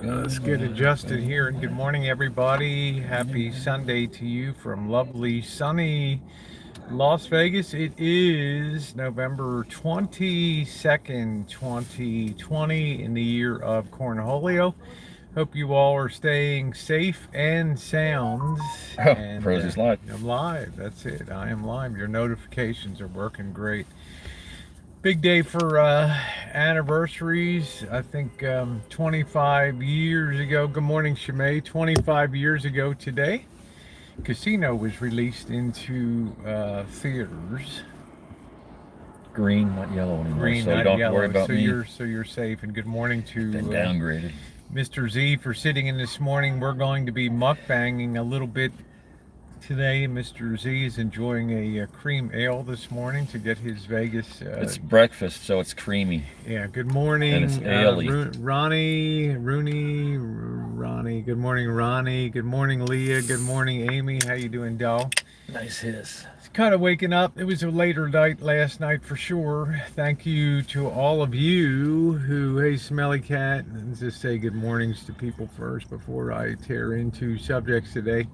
Let's get adjusted here. And good morning, everybody. Happy Sunday to you from lovely, sunny Las Vegas. It is November 22nd, 2020, in the year of Cornholio. Hope you all are staying safe and sound. Oh, And Rosie's live. I'm live. That's it. I am live. Your notifications are working great. Big day for anniversaries. I think 25 years ago. Good morning, Shimei. 25 years ago today, Casino was released into theaters. Green, not yellow anymore. Green, so you not don't have to yellow. worry about me. You're safe. And good morning to Been downgraded. Mr. Z for sitting in this morning. We're going to be mukbanging a little bit today. Mr. Z is enjoying a cream ale this morning to get his Vegas. It's breakfast, so it's creamy. Yeah, good morning. And it's ale-y. Ronnie. Good morning, Ronnie. Good morning, Leah. Good morning, Amy. How you doing, doll? Nice hiss. It's kind of waking up. It was a later night last night for sure. Thank you to all of you who, hey, Smelly Cat. Let's just say good mornings to people first before I tear into subjects today.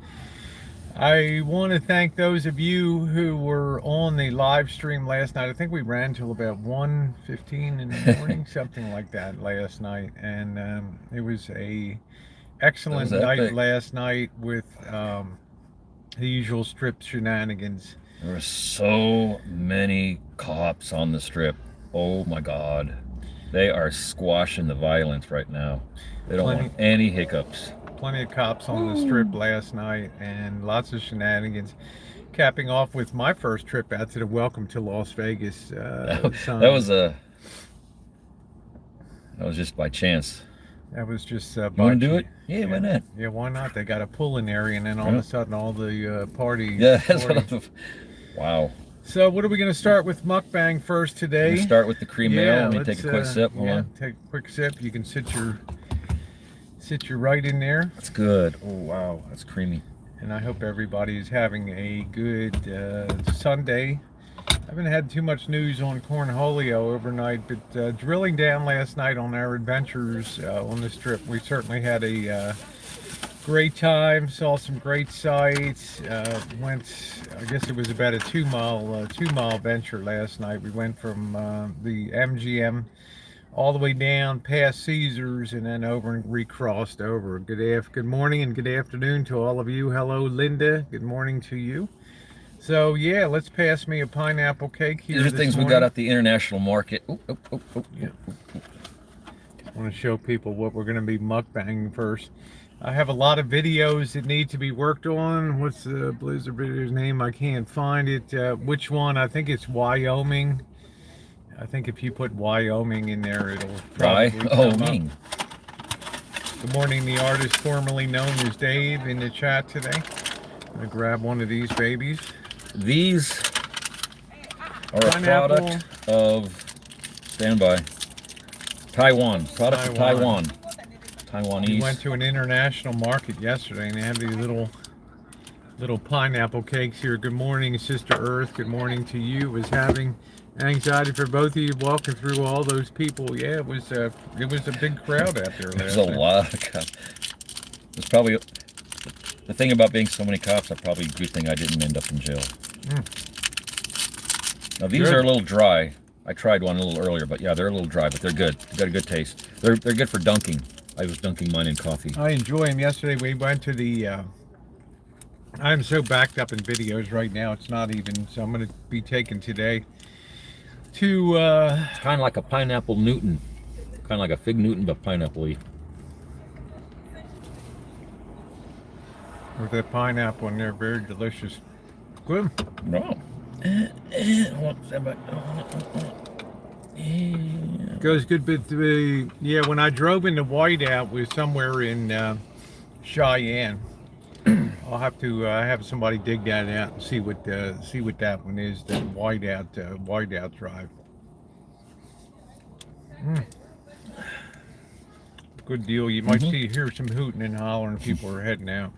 I want to thank those of you who were on the live stream last night. I think we ran till about 1:15 in the morning, something like that last night. And it was a excellent night last night with the usual strip shenanigans. There were so many cops on the strip. Oh my God. They are squashing the violence right now. They don't want any hiccups. Plenty of cops on the strip last night and lots of shenanigans, capping off with my first trip out to the Welcome to Las Vegas. That was just by chance. That was just you want to do it? Yeah, why not? Yeah, why not? They got a pulling area, and then all of a sudden, all the parties. Yeah, that's wow. So, what are we going to start with mukbang first today? We start with the cream ale. Let me take a quick sip. Hold on. Take a quick sip. You can sit your right in there. That's good. Oh wow, that's creamy. And I hope everybody is having a good Sunday. I haven't had too much news on Cornholio overnight, but drilling down last night on our adventures on the strip, we certainly had a great time. Saw some great sights. Went, I guess it was about a two-mile venture last night. We went from the MGM all the way down past Caesars and then over and recrossed over. Good morning and good afternoon to all of you. Hello, Linda. Good morning to you. So yeah, let's pass me a pineapple cake here. These are things we got at the international market. Yeah. I want to show people what we're going to be mukbanging first. I have a lot of videos that need to be worked on. What's the Blizzard video's name? I can't find it. Which one? I think it's Wyoming. I think if you put Wyoming in there, it'll probably come up. Good morning, the artist formerly known as Dave in the chat today. I'm going to grab one of these babies. These are a product of, standby, Taiwan. Product of Taiwan. Taiwanese. We went to an international market yesterday and they had these little pineapple cakes here. Good morning, Sister Earth. Good morning to you. Was having anxiety for both of you walking through all those people. Yeah, it was a big crowd out there. There's a lot of cops. It's probably the thing about being so many cops. Probably a good thing I didn't end up in jail. Now these are a little dry. I tried one a little earlier, but yeah, they're a little dry, but they're good. They got a good taste. They're good for dunking. I was dunking mine in coffee. I enjoy them. Yesterday we went to the. I'm so backed up in videos right now. It's not even. So I'm going to be taking today to. It's kind of like a pineapple Newton, kind of like a fig Newton, but pineapple-y. With that pineapple in there, very delicious. Good. No. Goes good bit to be. Yeah, when I drove into Whiteout, was somewhere in Cheyenne. I'll have to have somebody dig that out and see what that one is. The Whiteout Drive. Good deal. You might hear some hooting and hollering. People are heading out.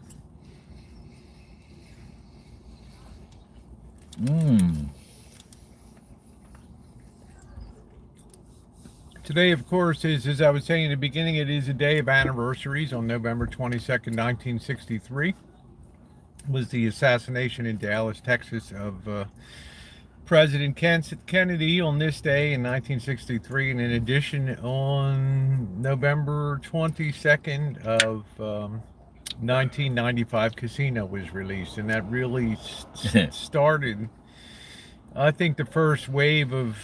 Today, of course, is, as I was saying in the beginning, it is a day of anniversaries. On November 22nd, 1963, was the assassination in Dallas, Texas, of President Kennedy on this day in 1963. And in addition, on November 22nd of 1995, Casino was released. And that really started, I think, the first wave of,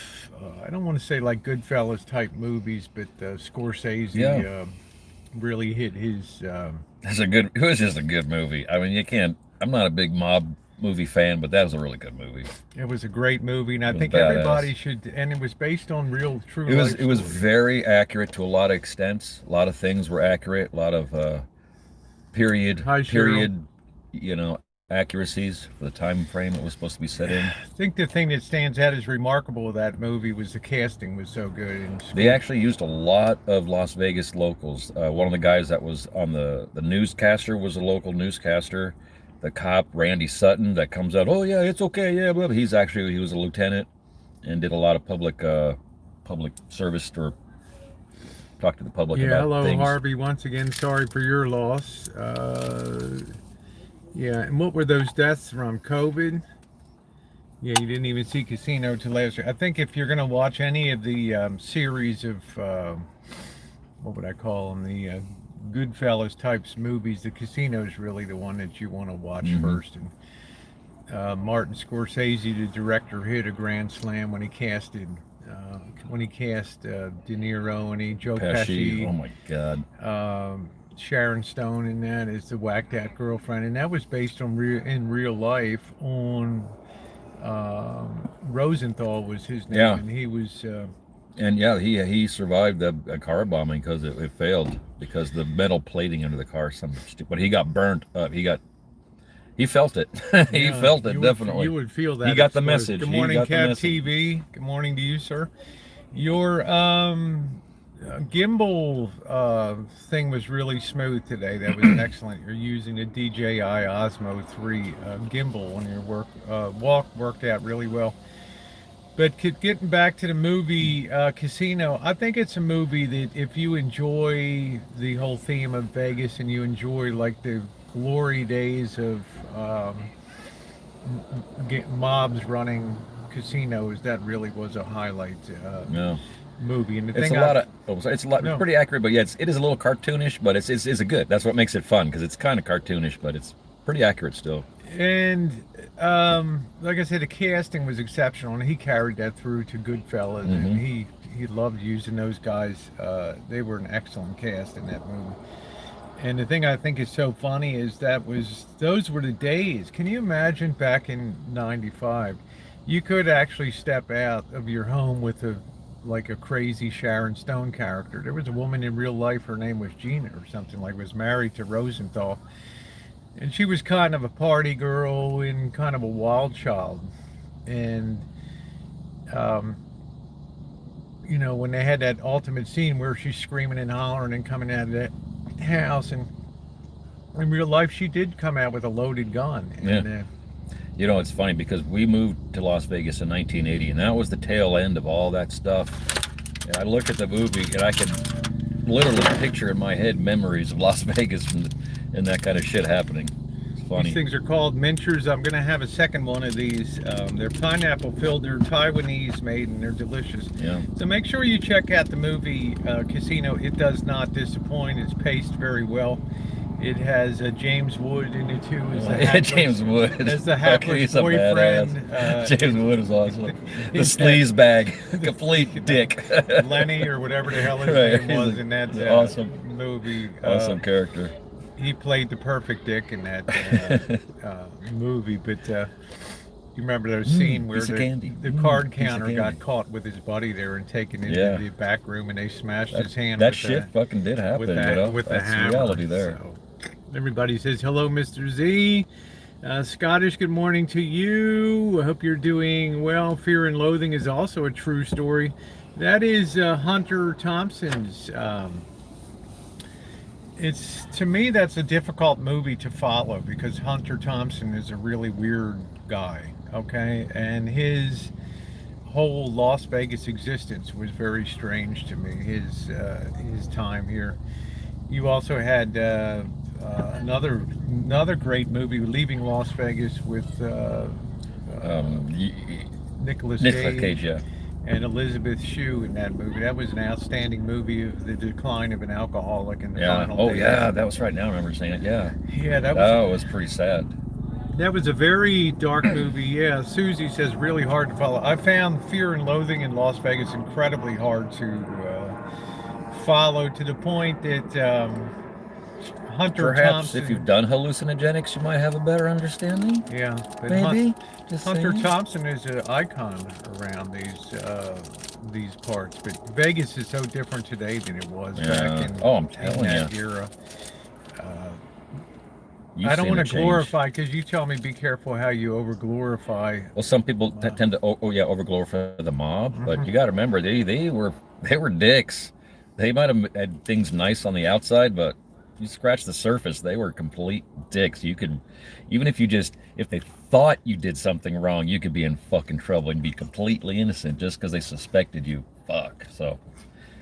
I don't want to say like Goodfellas type movies, but Scorsese really hit his. It was just a good movie. I mean, you can't. I'm not a big mob movie fan, but that was a really good movie. It was a great movie, and I think badass. everybody should. And it was based on real, true. It was very accurate to a lot of extents. A lot of things were accurate. A lot of period, you know, accuracies for the time frame it was supposed to be set in. I think the thing that stands out as remarkable with that movie was the casting was so good. And they actually used a lot of Las Vegas locals. One of the guys that was on the newscaster was a local newscaster. The cop, Randy Sutton, that comes out, oh yeah, it's okay, yeah, blah, blah. He was a lieutenant and did a lot of public service or talk to the public about hello, things. Harvey, once again, sorry for your loss. Yeah, and what were those deaths from? COVID? Yeah, you didn't even see Casino till last year. I think if you're going to watch any of the series of, what would I call them, the Goodfellas types movies, the Casino is really the one that you want to watch first. And Martin Scorsese, the director, hit a grand slam when he casted De Niro and Joe Pesci. Oh my God. Sharon Stone in that is the whacked out girlfriend, and that was based on in real life on Rosenthal was his name, and he was he survived a car bombing because it failed because the metal plating under the car, but he got burnt up. He felt it. He felt it, definitely. You would feel that. He got the message. Good morning, Cab TV. Good morning to you, sir. Your gimbal thing was really smooth today. That was excellent. You're using a DJI Osmo 3 gimbal on your walk worked out really well. But getting back to the movie Casino, I think it's a movie that if you enjoy the whole theme of Vegas and you enjoy like the glory days of mobs running casinos, that really was a highlight. Movie. And it's pretty accurate, but yeah, it is a little cartoonish, but it's a good. That's what makes it fun, because it's kind of cartoonish, but it's pretty accurate still. And like I said, the casting was exceptional, and he carried that through to Goodfellas, and he loved using those guys. They were an excellent cast in that movie. And the thing I think is so funny is those were the days. Can you imagine back in '95, you could actually step out of your home with a crazy Sharon Stone character. There was a woman in real life, her name was Gina or something, was married to Rosenthal, and she was kind of a party girl and kind of a wild child. And when they had that ultimate scene where she's screaming and hollering and coming out of that house, and in real life she did come out with a loaded gun. And, it's funny because we moved to Las Vegas in 1980, and that was the tail end of all that stuff. And I look at the movie, and I can literally picture in my head memories of Las Vegas and that kind of shit happening. It's funny. These things are called minchers. I'm going to have a second one of these. They're pineapple filled. They're Taiwanese made, and they're delicious. Yeah. So make sure you check out the movie Casino. It does not disappoint. It's paced very well. It has James Wood in it too. James Wood as the hapless boyfriend. James Wood is awesome. The sleaze bag, complete dick. Lenny or whatever the hell his name was in that awesome movie. Awesome character. He played the perfect dick in that movie. But you remember those scene where the card counter got caught with his buddy there and taken into the back room, and they smashed his hand. That shit fucking did happen. With the hammer. Reality there. So, everybody says hello, Mr. Z. Scottish, good morning to you. I hope you're doing well. Fear and Loathing is also a true story. That is Hunter Thompson's. To me, that's a difficult movie to follow because Hunter Thompson is a really weird guy. Okay, and his whole Las Vegas existence was very strange to me. His time here. You also had another great movie, Leaving Las Vegas, with Nicolas Nicolas Cage Cage, yeah. and Elizabeth Shue in that movie. That was an outstanding movie of the decline of an alcoholic in the Yeah. final Oh days. yeah, that was right. Now I remember seeing it. Yeah. Yeah, That was pretty sad. that was a very dark movie. Yeah, Susie says really hard to follow. I found Fear and Loathing in Las Vegas incredibly hard to follow, to the point that Hunter Perhaps if you've Thompson. done hallucinogenics, you might have a better understanding. Yeah, but Maybe. Just Hunter saying. Thompson is an icon around these parts. But Vegas is so different today than it was Yeah. back in, Oh, I'm in telling that you. era. You've I don't seen want the to change. glorify, because you tell me be careful how you over glorify. Well, some people tend to, over glorify the mob, but you got to remember they were dicks. They might have had things nice on the outside, but you scratch the surface, they were complete dicks. You could, even if they thought you did something wrong, you could be in fucking trouble and be completely innocent just because they suspected you. Fuck. So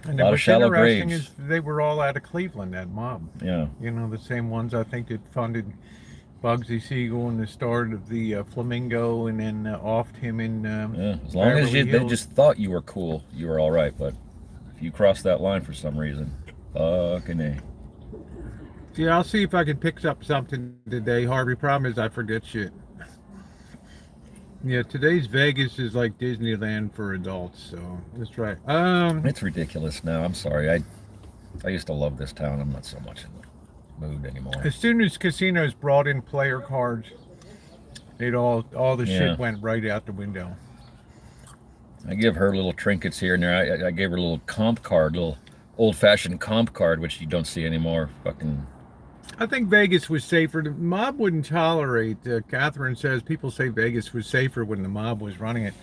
And a lot of what's shallow interesting graves. is they were all out of Cleveland, that mob. Yeah. You know, the same ones I think that funded Bugsy Siegel and the start of the Flamingo, and then offed him in Yeah. As long as Beverly they Hills. just thought you were cool, you were all right. But if you cross that line for some reason, fucking A. Yeah, I'll see if I can pick up something today, Harvey. Problem is I forget shit. Yeah, today's Vegas is like Disneyland for adults, so that's right. It's ridiculous now. I'm sorry. I used to love this town. I'm not so much in the mood anymore. As soon as casinos brought in player cards, all the Yeah. shit went right out the window. I give her little trinkets here and there. I gave her a little comp card, little old-fashioned comp card, which you don't see anymore. Fucking I think Vegas was safer. The mob wouldn't tolerate. Catherine says people say Vegas was safer when the mob was running it,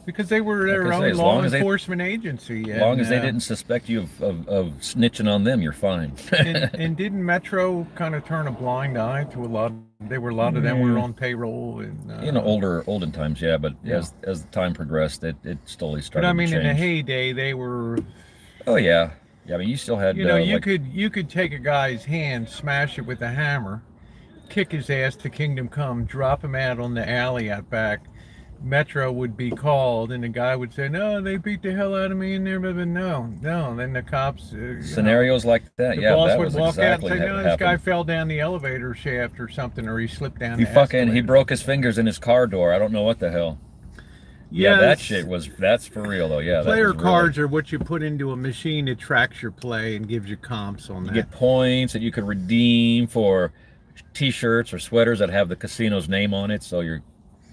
because they were their Like I say, own as law long as they- enforcement agency. as long as they didn't suspect you of snitching on them, you're fine. and didn't Metro kind of turn a blind eye to a lot? A lot of them were on payroll, and olden times, yeah. But Yeah. as the time progressed, it slowly But started I mean, to in the change. heyday, they were. Oh yeah, yeah. I mean, you still had You know, like, you could take a guy's hand, smash it with a hammer, kick his ass to kingdom come, drop him out on the alley out back. Metro would be called, and the guy would say, "No, they beat the hell out of me in there." But no. Then the cops. scenarios like that. The Yeah, boss that would was walk exactly out and say, what "No, this guy happened. fell down the elevator shaft or something, or he slipped down." He the fucking escalator." broke his fingers in his car door. I don't know what the hell. Yeah, that shit that's for real though. Yeah, Player that was cards are what you put into a machine that tracks your play and gives you comps on You that. get points that you could redeem for T-shirts or sweaters that have the casino's name on it, so you're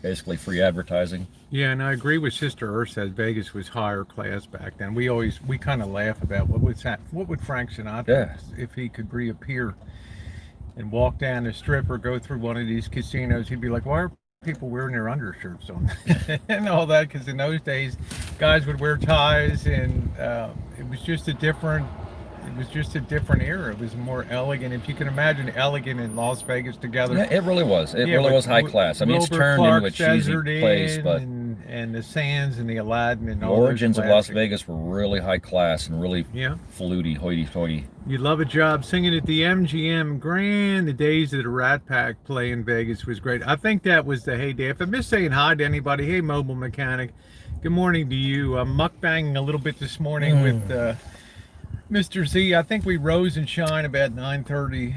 basically free advertising. Yeah, and I agree with Sister Earth says Vegas was higher class back then. We kind of laugh about what would Frank Sinatra Yeah. if he could reappear and walk down the strip or go through one of these casinos. He'd be like, "Why are people wearing their undershirts on?" and all that, because in those days, guys would wear ties, and it was just a different. It was just a different era. It was more elegant. If you can imagine elegant in Las Vegas together. Yeah, it really was. It Yeah, really but was high class. I mean, it's Wilbur turned Clark, into a cheesy Desert place, Inn, but and the Sands and the Aladdin and the all those origins of Las classic- Vegas were really high class and really Yeah, fluty, hoity-toity. you'd love a job singing at the MGM Grand. The days of the Rat Pack play in Vegas was great. I think that was the heyday. If I miss saying hi to anybody, hey, mobile mechanic, good morning to you. I'm mukbanging a little bit this morning with Mr. Z. I think we rose and shine about 9:30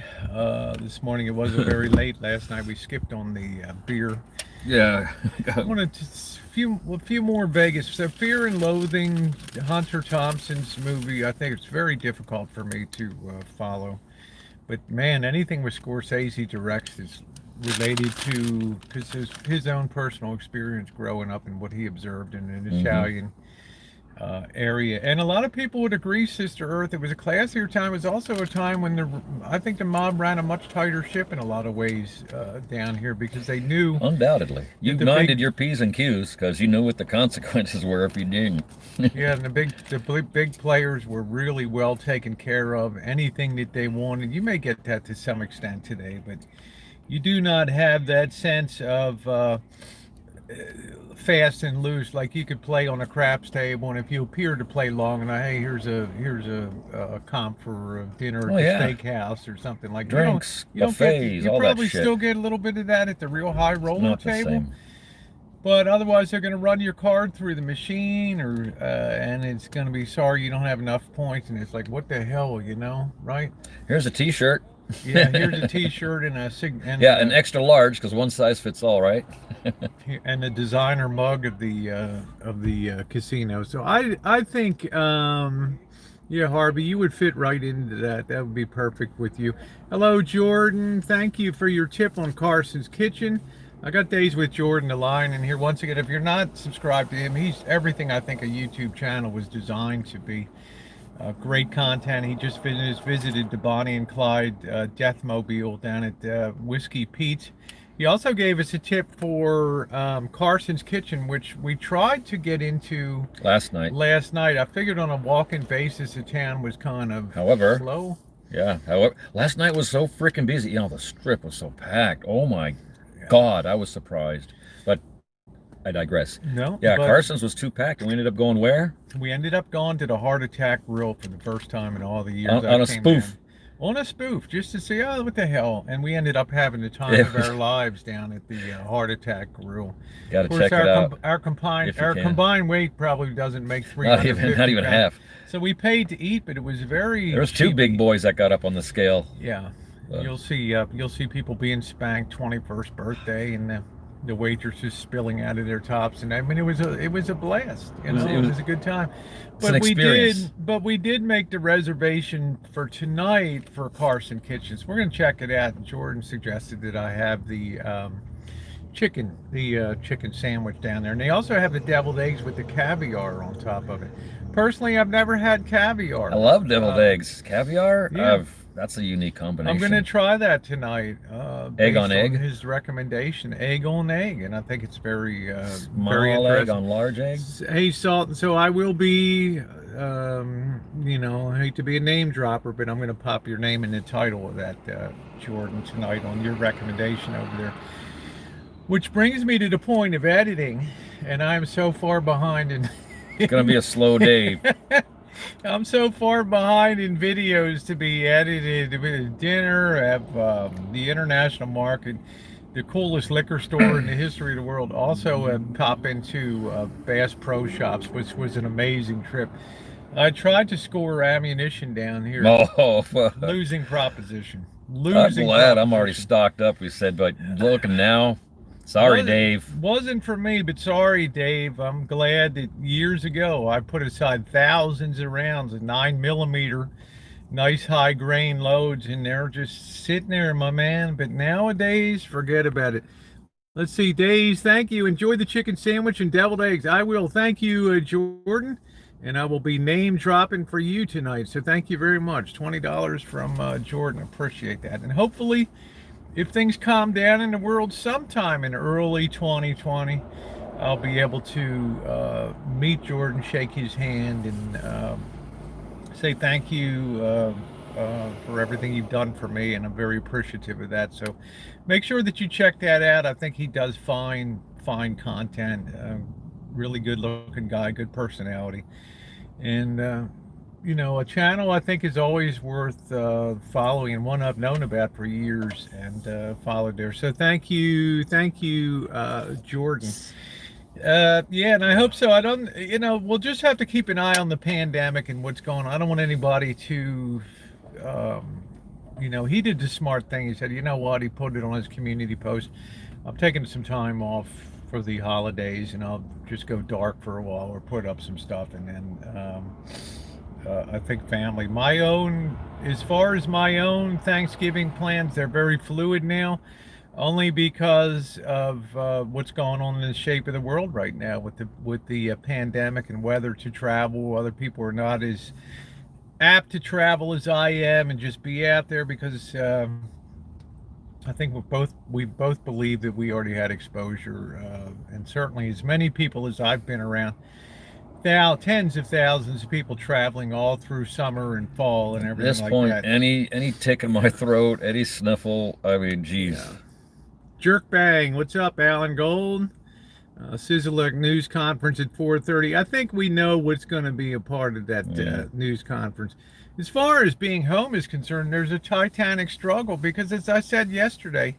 this morning. It wasn't very late last night. We skipped on the beer. Yeah. I wanted to a few more Vegas. So Fear and Loathing, Hunter Thompson's movie. I think it's very difficult for me to follow. But man, anything with Scorsese directs is related to, because his own personal experience growing up and what he observed in an Italian area. And a lot of people would agree, Sister Earth, it was a classier time. It was also a time when I think the mob ran a much tighter ship in a lot of ways down here, because they knew. Undoubtedly. You The minded big- your P's and Q's because you knew what the consequences were if you didn't. Yeah, and the big players were really well taken care of. Anything that they wanted, you may get that to some extent today, but you do not have that sense of fast and loose, like you could play on a craps table, and if you appear to play long enough, hey, here's a comp for dinner Oh at the yeah, steakhouse or something like that. drinks, You don't get buffets, you all that probably shit. still get a little bit of that at the real high roller Not the table, same. but otherwise they're going to run your card through the machine, or and it's going to be sorry you don't have enough points, and it's like what the hell, right? Here's a T-shirt. Yeah, here's a T-shirt and a sig and Yeah, an extra large because one size fits all, right? and the designer mug of the casino. So I think yeah, Harvey, you would fit right into that. That would be perfect with you. Hello, Jordan. Thank you for your tip on Carsons Kitchen. I got Days with Jordan, the line in here. Once again, if you're not subscribed to him, he's everything I think a YouTube channel was designed to be. Great content. He just visited the Bonnie and Clyde Deathmobile down at Whiskey Pete's. He also gave us a tip for Carson's Kitchen, which we tried to get into Last night. I figured on a walk-in basis the town was kind of However, slow. Yeah, however, last night was so freaking busy. The strip was so packed. Oh my God, I was surprised. But I digress. No. Yeah, but Carson's was too packed, and we ended up going where? we ended up going to the Heart Attack Grill for the first time in all the years On I a came spoof. down. On a spoof, just to see, oh, what the hell. And we ended up having the time of our lives down at the Heart Attack Grill. Got Of to course, check it out. our combined weight probably doesn't make 350 Not even pounds. half. So we paid to eat, but it was very There was two cheap. big boys that got up on the scale. Yeah, you'll see people being spanked 21st birthday, and the waitresses spilling out of their tops, and I mean it was a blast. It was a good time. It's an experience. We did make the reservation for tonight for Carson Kitchens. We're gonna check it out. Jordan suggested that I have the chicken sandwich down there, and they also have the deviled eggs with the caviar on top of it. Personally, I've never had caviar. I love deviled eggs. Caviar? Yeah. That's a unique combination. I'm going to try that tonight. Egg on based egg? His recommendation, egg on egg, and I think it's very, Small very egg interesting. on large eggs? Hey, Salt. So I will be, I hate to be a name dropper, but I'm going to pop your name in the title of that, Jordan, tonight on your recommendation over there. Which brings me to the point of editing, and I'm so far behind in. It's going to be a slow day. I'm so far behind in videos to be edited with dinner at the international market, the coolest liquor store in the history of the world. Also pop into Bass Pro Shops, which was an amazing trip. I tried to score ammunition down here. Oh, Losing proposition. I'm glad I'm already stocked up, we said, but looking now, sorry, Dave. Wasn't for me, but sorry, Dave. I'm glad that years ago I put aside thousands of rounds of 9mm, nice high grain loads, and they're just sitting there, my man. But nowadays, forget about it. Let's see, Days, thank you. Enjoy the chicken sandwich and deviled eggs. I will. Thank you, Jordan. And I will be name dropping for you tonight. So thank you very much. $20 from Jordan. Appreciate that. And hopefully, if things calm down in the world sometime in early 2020, I'll be able to meet Jordan, shake his hand, and say thank you for everything you've done for me, and I'm very appreciative of that. So make sure that you check that out. I think he does fine content. Really good looking guy, good personality, and a channel I think is always worth following, and one I've known about for years and followed there. So thank you, Jordan. Yeah, and I hope so. I don't, we'll just have to keep an eye on the pandemic and what's going on. I don't want anybody to, he did the smart thing. He said, you know what? He put it on his community post. I'm taking some time off for the holidays, and I'll just go dark for a while or put up some stuff, and then I think family, as far as my own Thanksgiving plans, they're very fluid now, only because of what's going on in the shape of the world right now with the pandemic and whether to travel. Other people are not as apt to travel as I am and just be out there because I think we both believe that we already had exposure, and certainly as many people as I've been around. Tens of thousands of people traveling all through summer and fall and everything At this like point, that. any tick in my throat, any sniffle, I mean, geez. Yeah. Jerk bang, what's up, Alan Gold? Sizzler news conference at 4:30. I think we know what's going to be a part of that news conference. As far as being home is concerned, there's a titanic struggle because, as I said yesterday,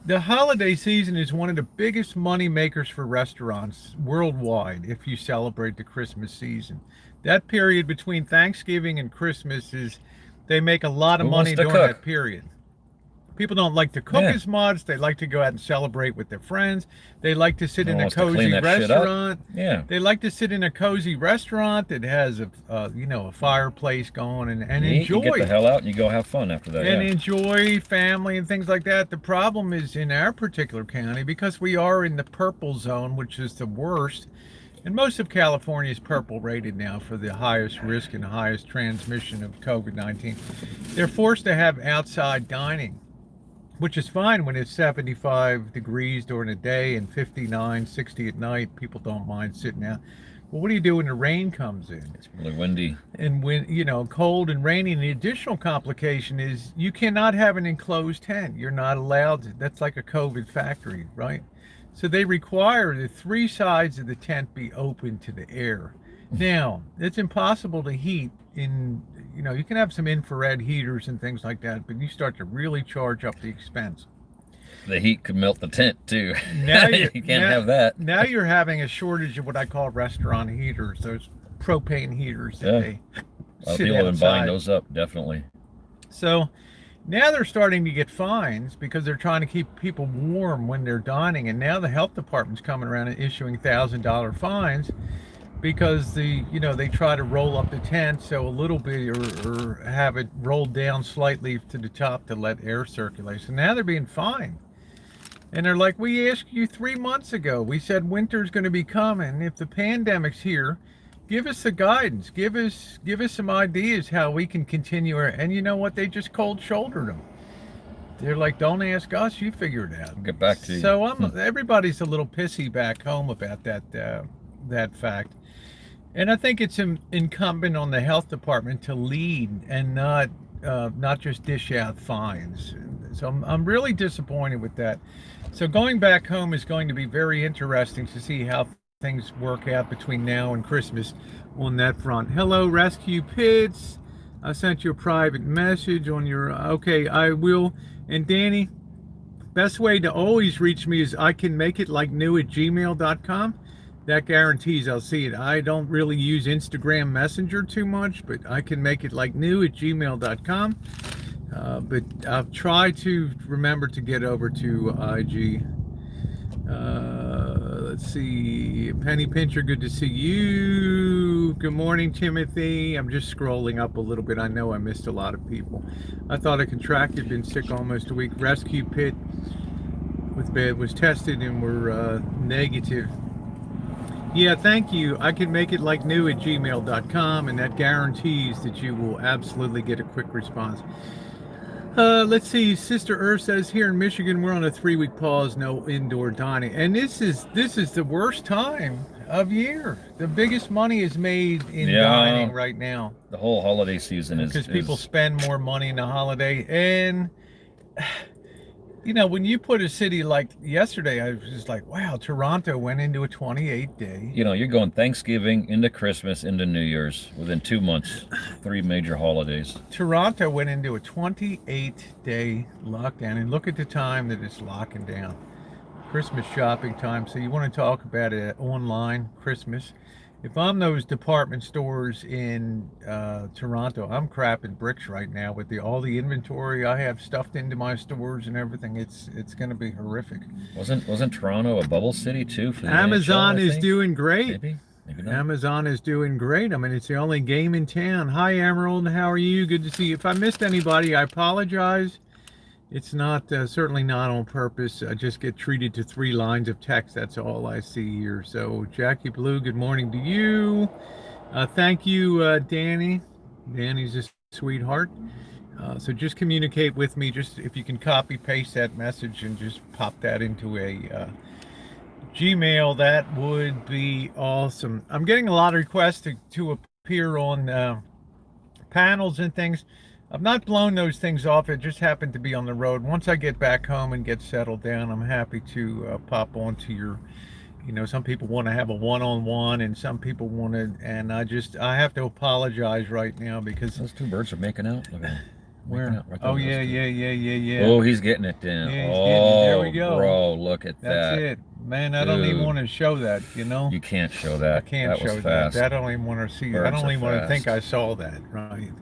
the holiday season is one of the biggest money makers for restaurants worldwide if you celebrate the Christmas season. That period between Thanksgiving and Christmas they make a lot of money during that period. People don't like to cook as much. They like to go out and celebrate with their friends. They like to sit in a cozy restaurant. Yeah. They like to sit in a cozy restaurant that has a fireplace going and enjoy. You get the hell out and you go have fun after that. And enjoy family and things like that. The problem is in our particular county, because we are in the purple zone, which is the worst. And most of California is purple rated now for the highest risk and highest transmission of COVID-19. They're forced to have outside dining, which is fine when it's 75 degrees during the day and 59, 60 at night. People don't mind sitting out. Well, what do you do when the rain comes in? It's really windy. And when, cold and rainy. And the additional complication is you cannot have an enclosed tent. You're not allowed to. That's like a COVID factory, right? So they require the 3 sides of the tent be open to the air. Now, it's impossible to heat you can have some infrared heaters and things like that, but you start to really charge up the expense. The heat could melt the tent too. Now you can't have that. Now you're having a shortage of what I call restaurant heaters, those propane heaters that they a lot of people have been buying those up, definitely. So now they're starting to get fines because they're trying to keep people warm when they're dining, and now the health department's coming around and issuing $1,000 fines because they try to roll up the tent so a little bit or have it rolled down slightly to the top to let air circulate. So now they're being fined. And they're like, we asked you 3 months ago. We said winter's going to be coming. If the pandemic's here, give us the guidance. Give us some ideas how we can continue. And you know what? They just cold shouldered them. They're like, don't ask us. You figure it out. We'll get back to you. So everybody's a little pissy back home about that fact. And I think it's incumbent on the health department to lead and not just dish out fines. So I'm really disappointed with that. So going back home is going to be very interesting to see how things work out between now and Christmas on that front. Hello, Rescue Pits. I sent you a private message on your... Okay, I will. And Danny, best way to always reach me is I can make it like new@gmail.com. That guarantees I'll see it. I don't really use Instagram Messenger too much, but I can make it like new@gmail.com. But I'll try to remember to get over to IG. Let's see. Penny Pincher, good to see you. Good morning, Timothy. I'm just scrolling up a little bit. I know I missed a lot of people. I thought I contracted, been sick almost a week. Rescue Pit was tested and were negative. Yeah, thank you. I can make it like new@gmail.com, and that guarantees that you will absolutely get a quick response. Let's see. Sister Earth says here in Michigan we're on a 3-week pause, no indoor dining, and this is the worst time of year. The biggest money is made in dining right now. The whole holiday season is because people spend more money in the holiday, and when you put a city like yesterday, I was just like, wow, Toronto went into a 28-day. You're going Thanksgiving into Christmas into New Year's within 2 months, 3 major holidays. Toronto went into a 28-day lockdown, and look at the time that it's locking down. Christmas shopping time. So you want to talk about it online Christmas. If I'm those department stores in Toronto, I'm crapping bricks right now with all the inventory I have stuffed into my stores and everything. It's going to be horrific. Wasn't Toronto a bubble city too? For the Amazon NHL, is doing great. Maybe not. Amazon is doing great. I mean, it's the only game in town. Hi, Emerald. How are you? Good to see you. If I missed anybody, I apologize. It's not certainly not on purpose. I just get treated to 3 lines of text. That's all I see here. So Jackie Blue, good morning to you. Thank you, Danny. Danny's a sweetheart. So just communicate with me. Just if you can copy paste that message and just pop that into a Gmail, that would be awesome. I'm getting a lot of requests to appear on panels and things. I've not blown those things off. It just happened to be on the road. Once I get back home and get settled down, I'm happy to pop onto your You know, some people want to have a one-on-one, and some people want to, and I have to apologize right now because Those two birds are making out. Look at them. where? Right Oh there, yeah, those two. yeah. Oh, he's getting it down. Yeah, he's Oh, getting it. There we go. bro, look at That's that. it, man. I don't even Dude. want to show that. You know, You can't show that. I can't That was show that. fast. I don't even want to see. I Birds don't are even want to think fast. I saw that. Right.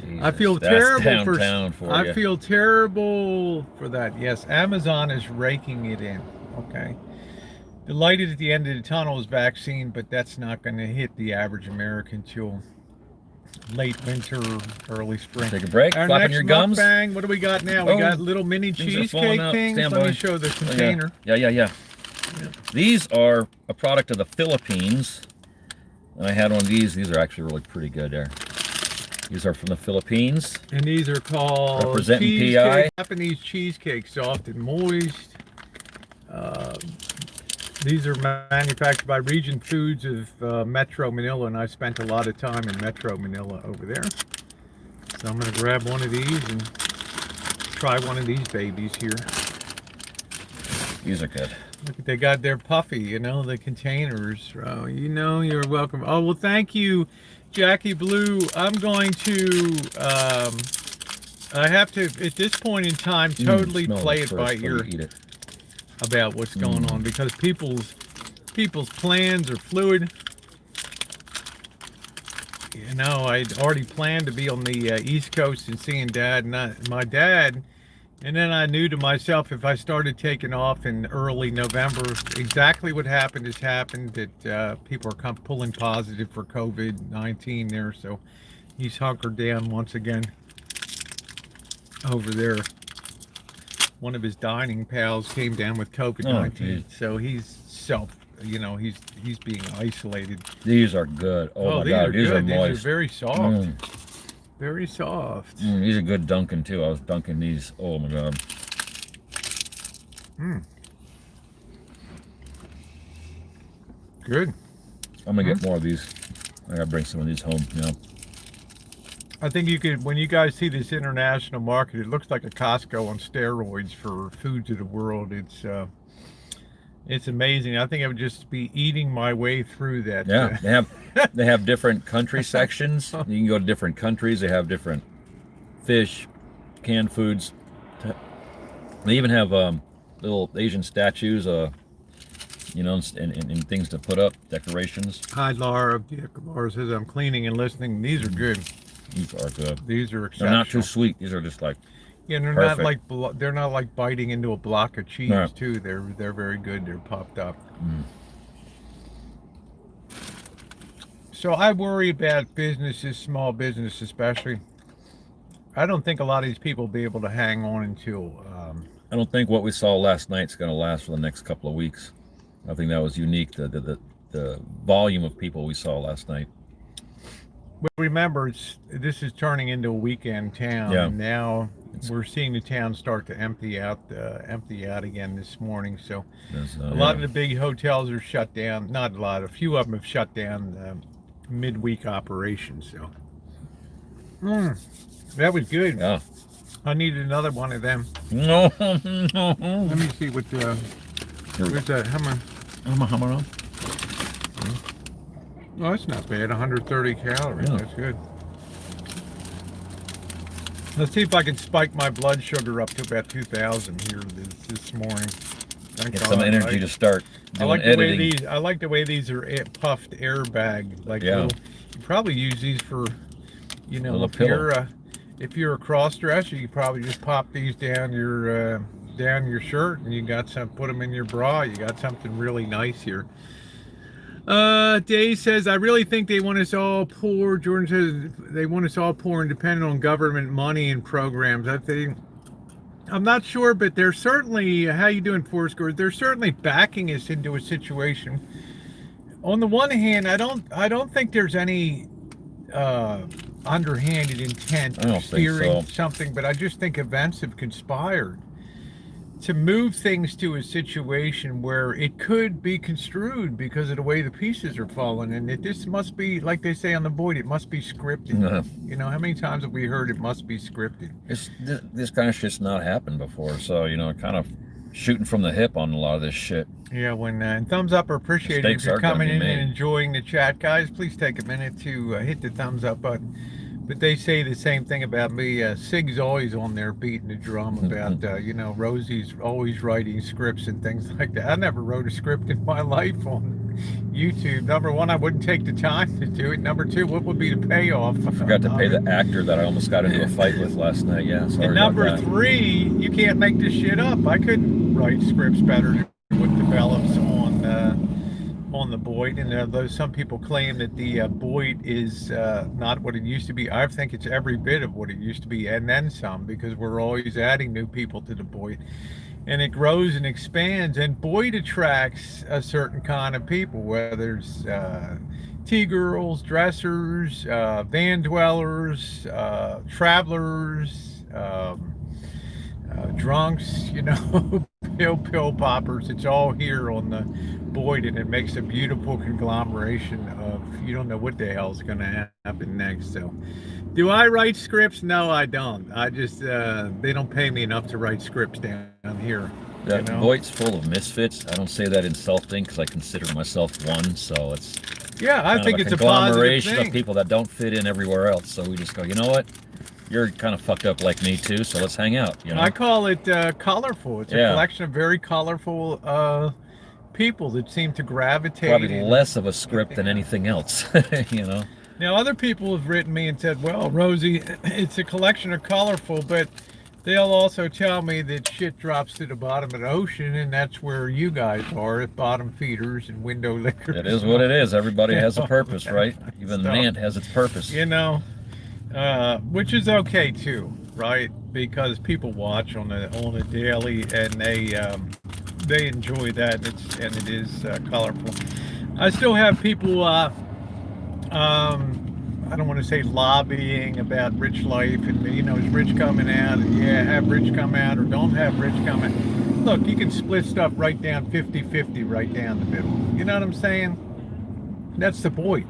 Jesus, I feel that's terrible downtown for I you. feel terrible for that. Yes, Amazon is raking it in. Okay. The light at the end of the tunnel is vaccine, but that's not going to hit the average American till late winter, early spring. Take a break, Our flapping next your gums. mukbang, what do we got now? We Oh, got little mini things are falling cheesecake out. things. Stand Let me by. show the Oh, container. Yeah. These are a product of the Philippines. And I had one of these. These are actually really pretty good there. These are from the Philippines. And these are called Representing cheesecake, PI. Japanese cheesecake, soft and moist. These are manufactured by Region Foods of Metro Manila, and I spent a lot of time in Metro Manila over there. So I'm going to grab one of these and try one of these babies here. These are good. Look, they got their puffy, you know, the containers. Oh, you know, you're welcome. Oh, well, thank you, Jackie Blue. I'm going to, I have to, at this point in time, totally Smell play it it by first before ear you eat it. about what's going on, because people's plans are fluid. You know, I'd already planned to be on the East Coast and seeing Dad and my dad. And then I knew to myself, if I started taking off in early November, exactly what happened has happened, that people are pulling positive for COVID-19 there. So he's hunkered down once again over there. One of his dining pals came down with COVID-19. So he's he's being isolated. These are good. Oh my these God, are these are good. moist. These are very soft. Very soft. These are good dunking too. I was dunking these. Oh my God. Good. I'm gonna get more of these. I gotta bring some of these home. You know. I think you could, when you guys see this international market, it looks like a Costco on steroids for foods of the world. It's amazing. I think I would just be eating my way through that. Yeah, they have different country sections. You can go to different countries. They have different fish, canned foods. They even have little Asian statues, you know, and things to put up, decorations. Hi, Laura. Laura says, I'm cleaning and listening. These are good. These are good. These are exceptional. They're not too sweet. These are just like they're perfect. not like biting into a block of cheese No. too. They're very good. They're popped up. So I worry about businesses, small business especially. I don't think a lot of these people will be able to hang on until. I don't think what we saw last night's going to last for the next couple of weeks. I think that was unique. The volume of people we saw last night. But remember, this is turning into a weekend town, and now we're seeing the town start to empty out again this morning. So a lot of the big hotels are shut down. Not a lot. A few of them have shut down midweek operations. So that was good. Yeah. I needed another one of them. No. Let me see what where's that? How much? Oh, that's not bad. 130 calories. Yeah. That's good. Let's see if I can spike my blood sugar up to about 2,000 here this morning. Get some energy to start doing editing. I like the way these are puffed airbag. Like you probably use these for, you know, if you're a cross dresser, you probably just pop these down your shirt, and you got some. Put them in your bra. You got something really nice here. Dave says, I really think they want us all poor. Jordan says they want us all poor and dependent on government money and programs. I think, I'm not sure, but they're certainly, how you doing, Fourscore? They're certainly backing us into a situation. On the one hand, I don't think there's any underhanded intent of steering something, but I just think events have conspired to move things to a situation where it could be construed because of the way the pieces are falling, and that this must be, like they say on the Boyd, it must be scripted. You know, how many times have we heard it must be scripted? This kind of shit's not happened before, so you know, it kind of shooting from the hip on a lot of this shit. Yeah, when and thumbs up are appreciated. Mistakes If you're are gonna coming be in made. and enjoying the chat, guys, please take a minute to hit the thumbs up button. But they say the same thing about me. Sig's always on there beating the drum about, you know, Rosie's always writing scripts and things like that. I never wrote a script in my life on YouTube. Number one, I wouldn't take the time to do it. Number two, what would be the payoff? I forgot to pay the actor that I almost got into a fight with last night. Yeah, sorry And about number that. three, you can't make this shit up. I couldn't write scripts better than what develops on the Boyd. And though some people claim that the Boyd is not what it used to be, I think it's every bit of what it used to be, and then some, because we're always adding new people to the Boyd, and it grows and expands. And Boyd attracts a certain kind of people, whether it's T-girls, dressers, van dwellers, travelers, drunks, you know, pill poppers. It's all here on the Boyd, and it makes a beautiful conglomeration of, you don't know what the hell's going to happen next. So do I write scripts? No, I don't. I just they don't pay me enough to write scripts down here. That you know? Boyd's full of misfits. I don't say that insulting because I consider myself one, so it's yeah, I think it's a positive conglomeration thing. of people that don't fit in everywhere else. So we just go, you know what? You're kind of fucked up like me too, so let's hang out. You know? I call it colorful. It's a collection of very colorful people that seem to gravitate. Probably less of a script than anything else, you know. Now, other people have written me and said, well, Rosie, it's a collection of colorful, but they'll also tell me that shit drops to the bottom of the ocean, and that's where you guys are, at bottom feeders and window lickers. It is what it is. Everybody has a purpose, right? Even the ant has its purpose. You know, which is okay too, right? Because people watch on a daily, and they enjoy that, and it is colorful. I still have people I don't want to say lobbying about Rich life, and you know, is Rich coming out, and yeah, have Rich come out, or don't have Rich come out. Look, you can split stuff right down 50-50 right down the middle. You know what I'm saying? That's the point,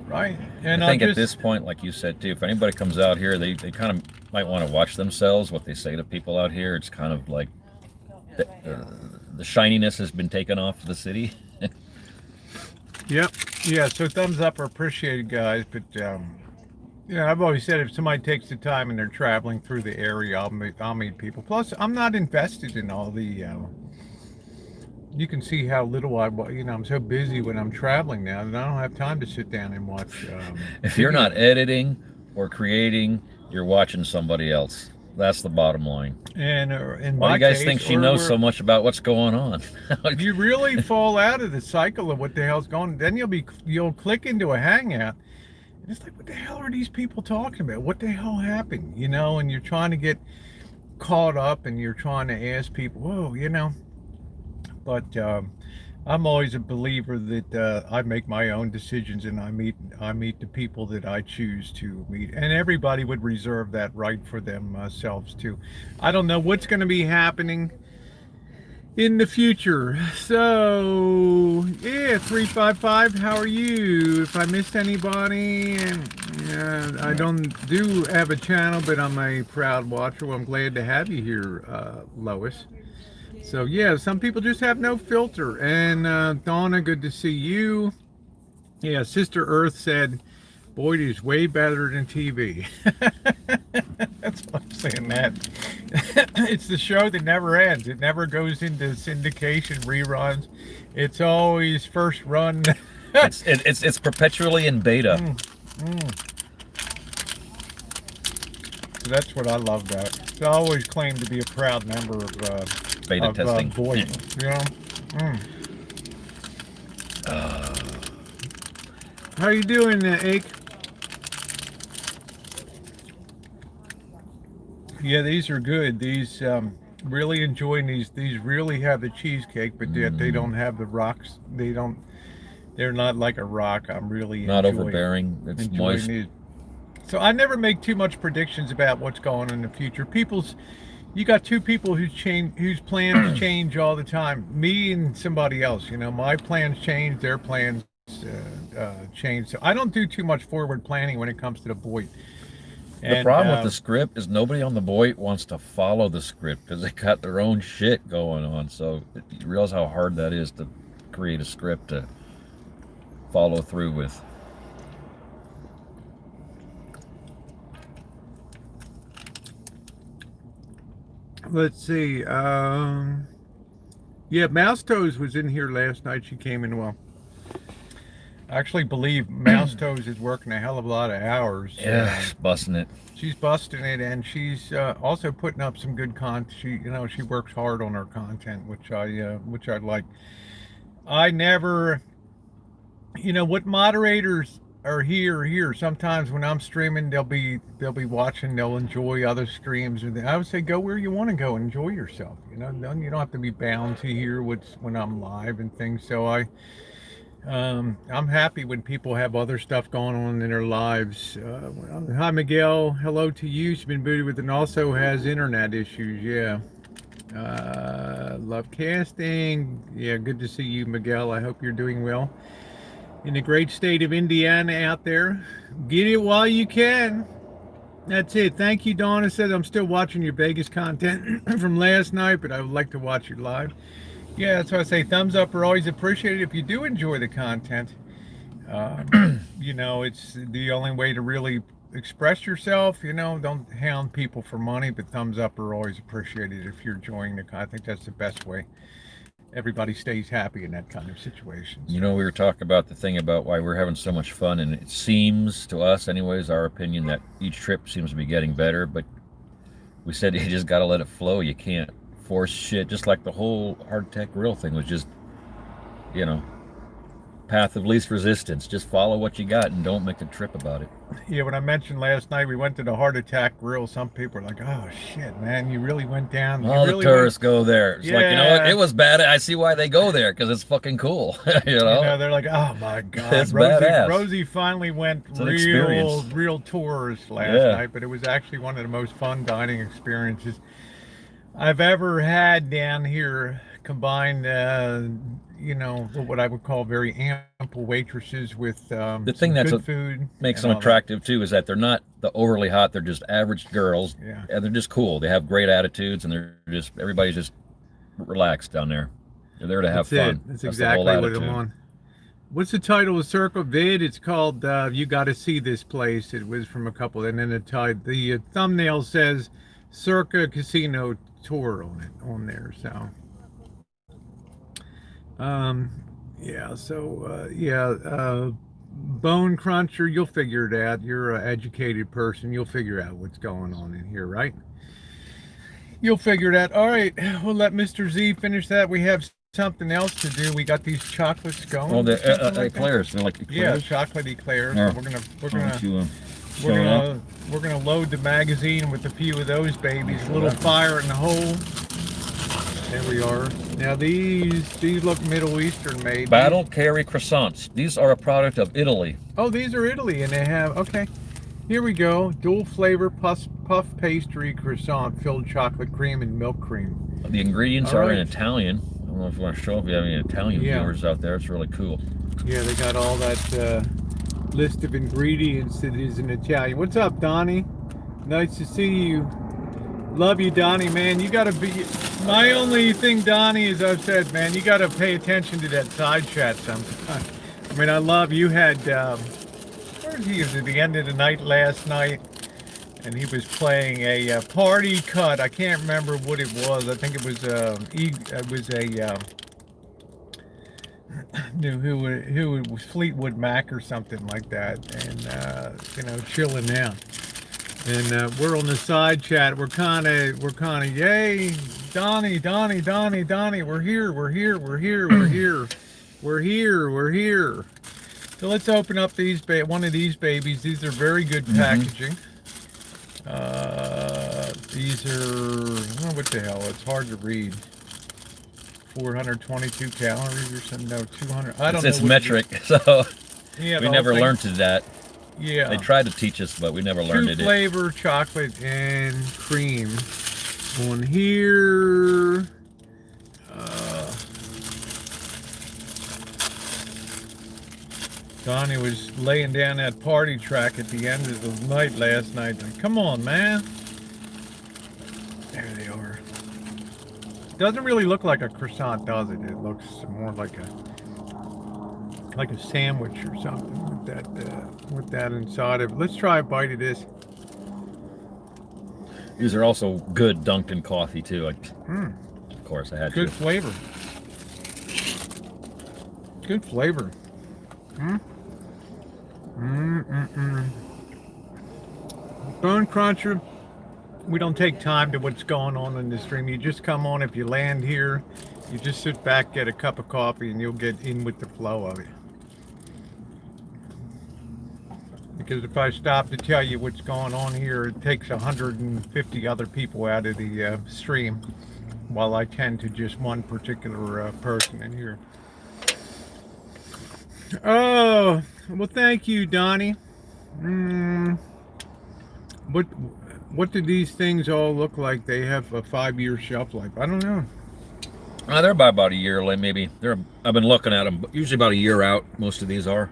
right? And I think at this point, like you said too, if anybody comes out here, they kind of might want to watch themselves, what they say to people out here. It's kind of like the shininess has been taken off the city. Yep. Yeah, so thumbs up are appreciated, guys. But you know, I've always said if somebody takes the time and they're traveling through the area, I'll meet people. Plus, I'm not invested in all the. You can see how little I'm so busy when I'm traveling now that I don't have time to sit down and watch. If you're not editing or creating, you're watching somebody else. That's the bottom line. And in why my do you guys case, think she knows so much about what's going on? You really fall out of the cycle of what the hell's going on. Then you'll click into a hangout, and it's like, what the hell are these people talking about? What the hell happened? You know, and you're trying to get caught up, and you're trying to ask people, whoa, you know. But I'm always a believer that I make my own decisions, and I meet the people that I choose to meet, and everybody would reserve that right for themselves too. I don't know what's going to be happening in the future. So yeah, 355, how are you? If I missed anybody, and I don't have a channel, but I'm a proud watcher. Well, I'm glad to have you here, Lois. So yeah, some people just have no filter. And Donna, good to see you. Yeah, Sister Earth said Boyd is way better than TV. That's why I'm saying that. It's the show that never ends. It never goes into syndication reruns. It's always first run. it's perpetually in beta. So that's what I love about it. So I always claim to be a proud member of beta testing. Boyd, you know. How you doing, Ake? Yeah, these are good. These really enjoying these. These really have the cheesecake, but yet they don't have the rocks. They're not like a rock. I'm really not overbearing. It's moist. These. So I never make too much predictions about what's going on in the future. You got two people whose plans change all the time. Me and somebody else. You know, my plans change, their plans change. So I don't do too much forward planning when it comes to the Boyd. The problem with the script is nobody on the boat wants to follow the script because they got their own shit going on. So you realize how hard that is to create a script to follow through with. Let's see. Yeah, Mouse Toes was in here last night. She came in well. I actually believe Mouse Toes is working a hell of a lot of hours. Yeah, she's busting it. She's busting it, and she's also putting up some good content. She works hard on her content, which I like. I never, what moderators are here. Sometimes when I'm streaming, they'll be watching. They'll enjoy other streams, and I would say go where you want to go, enjoy yourself. You don't have to be bound to hear what's when I'm live and things. So I'm happy when people have other stuff going on in their lives. Hi, Miguel. Hello to you. She's been booted with and also has internet issues. Yeah. Love casting. Yeah, good to see you, Miguel. I hope you're doing well. In the great state of Indiana out there. Get it while you can. That's it. Thank you, Donna. Says I'm still watching your Vegas content from last night, but I would like to watch it live. Yeah, that's why I say thumbs up are always appreciated if you do enjoy the content. It's the only way to really express yourself. Don't hound people for money, but thumbs up are always appreciated if you're enjoying the content. I think that's the best way. Everybody stays happy in that kind of situation. We were talking about the thing about why we're having so much fun, and it seems to us, anyways, our opinion that each trip seems to be getting better, but we said you just got to let it flow. You can't force shit, just like the whole hardtack grill thing was just, path of least resistance. Just follow what you got and don't make a trip about it. Yeah, when I mentioned last night we went to the Heart Attack Grill, some people are like, "Oh shit, man, you really went down." All the tourists go there. It's like, what? It was bad. I see why they go there because it's fucking cool. They're like, "Oh my god." It's badass. Rosie finally went real tourist last night, but it was actually one of the most fun dining experiences I've ever had down here. Combined, what I would call very ample waitresses with the thing that's good food. Makes them attractive too is that they're not the overly hot. They're just average girls, and they're just cool. They have great attitudes, and everybody's just relaxed down there. They're there to have fun. That's exactly what I'm on. What's the title of Circle Vid? It's called "You Got to See This Place." It was from a couple, and then the thumbnail says "Circa Casino Tour" on there. So. Bone Cruncher, you'll figure it out. You're an educated person. You'll figure out what's going on in here, right? You'll figure it out. All right, we'll let Mr. Z finish that. We have something else to do. We got these chocolates going. Oh, the eclairs. Like eclairs? Yeah, chocolate eclairs. Yeah. We're gonna load the magazine with a few of those babies. A little fire in the hole. There we are. Now these look Middle Eastern made. Battle Carry croissants. These are a product of Italy. Oh, these are Italy, and they have, okay. Here we go. Dual flavor puff pastry croissant filled chocolate cream and milk cream. The ingredients are in Italian. I don't know if you want to show if you have any Italian viewers out there. It's really cool. Yeah, they got all that list of ingredients that is in Italian. What's up, Donnie? Nice to see you. Love you, Donnie, man. You got to be... My only thing, Donnie, is I've said, man, you got to pay attention to that side chat sometimes. I mean, I love... You had... where was he? It was at the end of the night last night, and he was playing a party cut. I can't remember what it was. I think it was who was Fleetwood Mac or something like that, and chilling out. And we're on the side chat. We're kind of, yay, Donnie, we're here. So let's open up one of these babies. These are very good packaging. These are, what the hell? It's hard to read. 422 calories or something. No, 200. I don't know. It's metric, so yeah, we never learned to that. Yeah. They tried to teach us, but we never learned it. Flavor, chocolate, and cream on here. Donnie was laying down that party track at the end of the night last night. Like, come on, man. There they are. Doesn't really look like a croissant, does it? It looks more like a sandwich or something with that inside of it. Let's try a bite of this. These are also good dunked in coffee too. Like, of course, I had good to. flavor. Good flavor. Bone Cruncher, we don't take time to what's going on in the stream. You just come on. If you land here, you just sit back, get a cup of coffee, and you'll get in with the flow of it. Because if I stop to tell you what's going on here, it takes 150 other people out of the stream, while I tend to just one particular person in here. Oh, well, thank you, Donnie. What do these things all look like? They have a 5-year shelf life. I don't know. They're about a year, like maybe. I've been looking at them. Usually about a year out. Most of these are.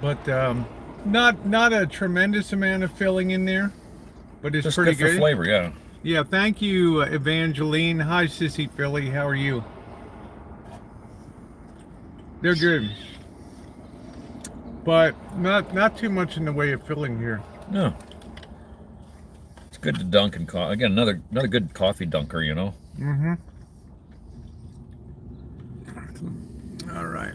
But not a tremendous amount of filling in there, but it's just pretty good for flavor, yeah. Yeah, thank you, Evangeline. Hi, Sissy Philly. How are you? They're good, but not too much in the way of filling here. No. It's good to dunk in coffee. Again, another good coffee dunker, you know. All right.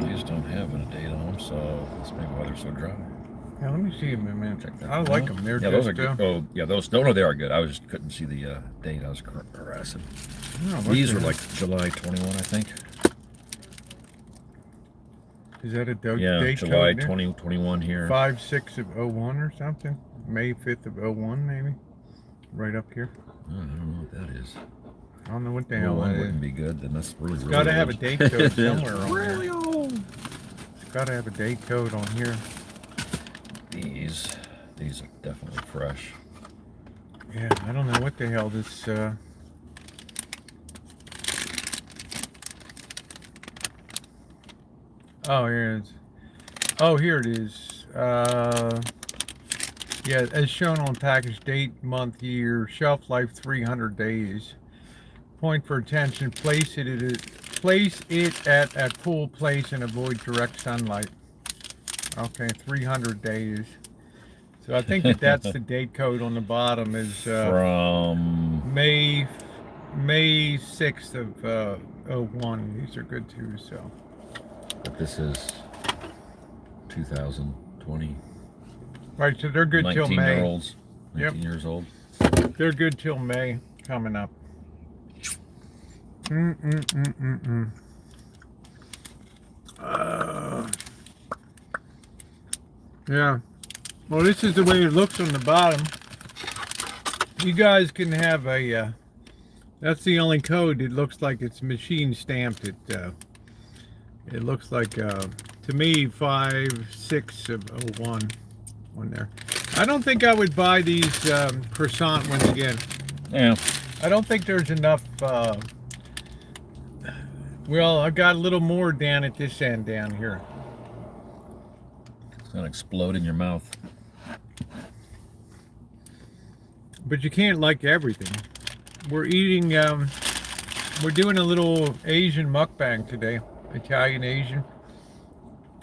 These don't have a date on them, so that's maybe why they're so dry. Yeah, let me see them, man. Check that I out. like them. They're yeah, just, those are good. Oh, yeah, those. No, they are good. I just couldn't see the date. I was harassing. These were like July 21, I think. Is that a date? Yeah, July 2021 here. 5/6 of 01 or something. May 5th of 01, maybe. Right up here. I don't know what that is. I don't know what the hell that is. Wouldn't be good. Then that's really. Got to have a date code somewhere on really here. old. It's got to have a date code on here. These are definitely fresh. Yeah, I don't know what the hell this. Oh, here it is. Oh, here it is. Yeah, as shown on package, date, month, year, shelf life 300 days. Point for attention: place it at a cool place and avoid direct sunlight. Okay, 300 days. So I think that's the date code on the bottom is from May 6th of 01. These are good too. So. But this is 2020. Right, so they're good till May. 19 years old. They're good till May coming up. Yeah. Well, this is the way it looks on the bottom. You guys can have a. That's the only code. It looks like it's machine stamped. It looks like to me 5/6 of 01 on there. I don't think I would buy these croissant ones again. Yeah. I don't think there's enough. Well, I got a little more down at this end down here. It's gonna explode in your mouth. But you can't like everything. We're eating. We're doing a little Asian mukbang today, Italian Asian.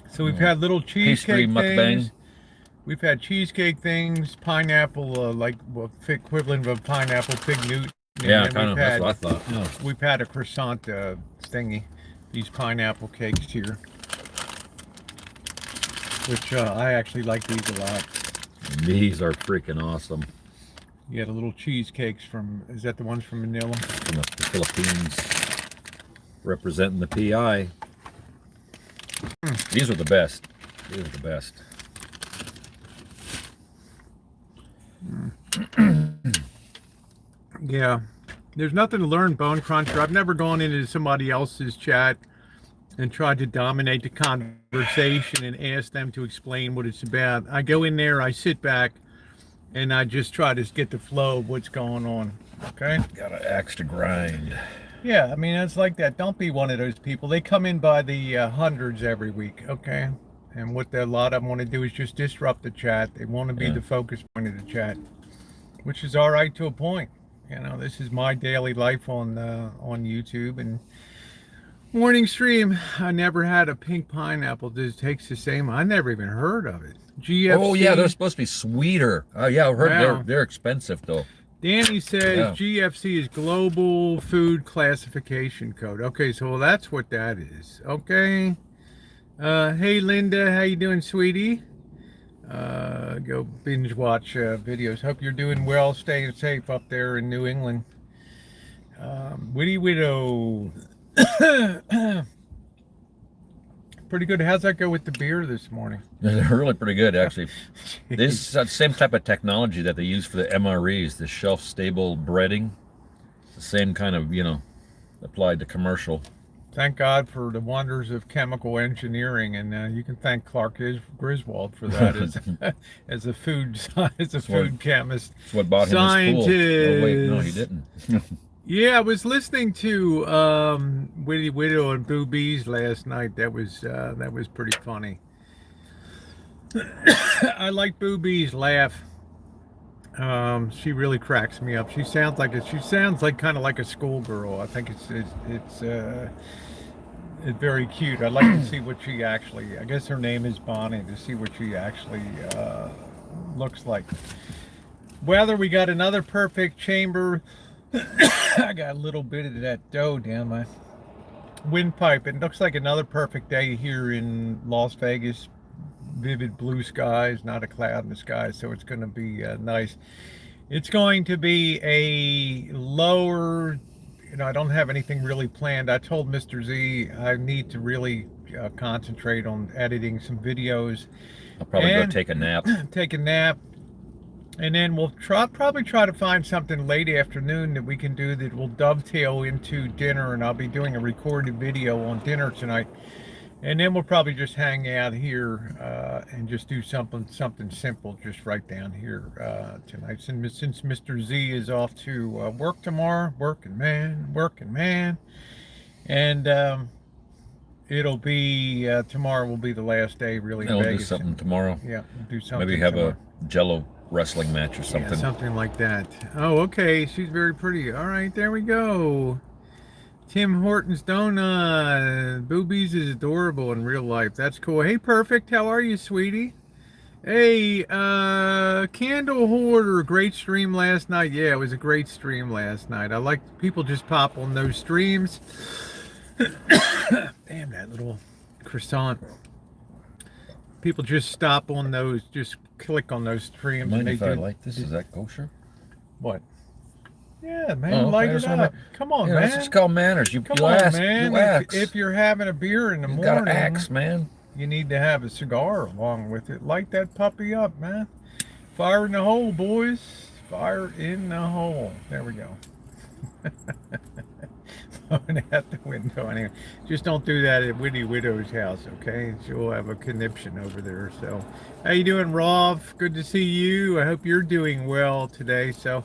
So we've had little cheesecake things. We've had cheesecake things, pineapple, like equivalent of a pineapple fig Newton. Yeah, kind of. That's what I thought. Yeah. We've had a croissant thingy, these pineapple cakes here, which I actually like these a lot. These are freaking awesome. You had a little cheesecakes from, is that the ones from Manila? From the Philippines, representing the PI. These are the best. These are the best. Yeah, there's nothing to learn, Bone Cruncher. I've never gone into somebody else's chat and tried to dominate the conversation and ask them to explain what it's about. I go in there, I sit back, and I just try to get the flow of what's going on. Okay? Got an axe to grind. Yeah, I mean, it's like that. Don't be one of those people. They come in by the hundreds every week, okay? And what a lot of them want to do is just disrupt the chat. They want to be Yeah. the focus point of the chat, which is all right to a point. You know, this is my daily life on YouTube and morning stream. I never had a pink pineapple. Does it takes the same? I never even heard of it. GFC. Oh yeah, they're supposed to be sweeter. Oh yeah, I've heard Wow. they're expensive though. Danny says Yeah. GFC is Global Food Classification Code. Okay, so that's what that is. Okay. Hey Linda, how you doing, sweetie? Go binge watch videos. Hope you're doing well, staying safe up there in New England. Witty Widow. Pretty good. How's that go with the beer this morning? They're really pretty good, actually. This is the same type of technology that they use for the MREs, the shelf-stable breading. It's the same kind of, applied to commercial. Thank God for the wonders of chemical engineering, and you can thank Clark Griswold for that as a food chemist. That's what bought him his pool. Oh wait, no, he didn't. Yeah, I was listening to Witty Widow and Boobies last night. That was pretty funny. I like Boobies' laugh. She really cracks me up. She sounds like kind of like a schoolgirl. I think it's very cute. I'd like to see what she actually. I guess her name is Bonnie. To see what she actually looks like. Whether we got another perfect chamber. I got a little bit of that dough down my windpipe. It looks like another perfect day here in Las Vegas. Vivid blue skies, not a cloud in the sky, so it's going to be nice. It's going to be a lower, I don't have anything really planned. I told Mr. Z I need to really concentrate on editing some videos. I'll probably go take a nap. Take a nap. And then we'll probably try to find something late afternoon that we can do that will dovetail into dinner, and I'll be doing a recorded video on dinner tonight. And then we'll probably just hang out here and just do something simple just right down here tonight. Since Mr. Z is off to work tomorrow, working man. And it'll be tomorrow will be the last day really in We'll Vegas. do something tomorrow. Yeah, we'll do something. Maybe have tomorrow. a Jello wrestling match or something. Yeah, something like that. Oh, okay. She's very pretty. All right, there we go. Tim Hortons donut. Boobies is adorable in real life. That's cool. Hey, Perfect. How are you, sweetie? Hey, Candle Hoarder. Great stream last night. Yeah, it was a great stream last night. I like people just pop on those streams. Damn, that little croissant. People just stop on those, just click on those streams. Mind and if I like this? Is that kosher? What? Yeah, man, light it up. Come on, man. That's just called manners. Come on, ask, man. You ask. If you're having a beer in the You morning, gotta ask, man. you need to have a cigar along with it. Light that puppy up, man. Fire in the hole, boys. Fire in the hole. There we go. Going out the window anyway. Just don't do that at Witty Widow's house, okay? She'll have a conniption over there. So, how you doing, Rolf? Good to see you. I hope you're doing well today. So,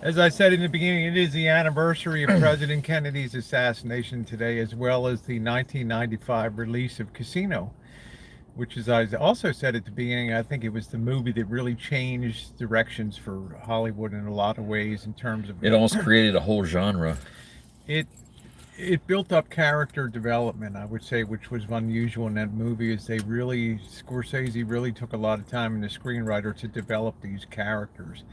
as I said in the beginning, it is the anniversary of President Kennedy's assassination today, as well as the 1995 release of Casino, which, as I also said at the beginning, I think it was the movie that really changed directions for Hollywood in a lot of ways in terms of... It almost created a whole genre. It built up character development, I would say, which was unusual in that movie, is Scorsese really took a lot of time in the screenwriter to develop these characters.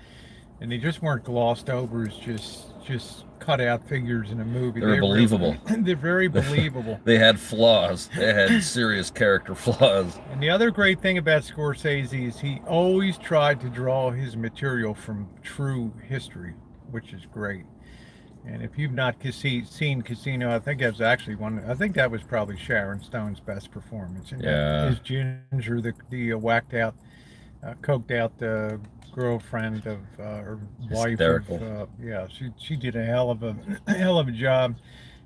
And they just weren't glossed over as just cut out figures in a movie. They're believable. They're very believable. They had flaws. They had serious character flaws. And the other great thing about Scorsese is he always tried to draw his material from true history, which is great. And if you've not seen Casino, I think that was actually I think that was probably Sharon Stone's best performance. And yeah. His Ginger, the whacked out, coked out girlfriend of or wife. Hysterical. She did a hell of a job.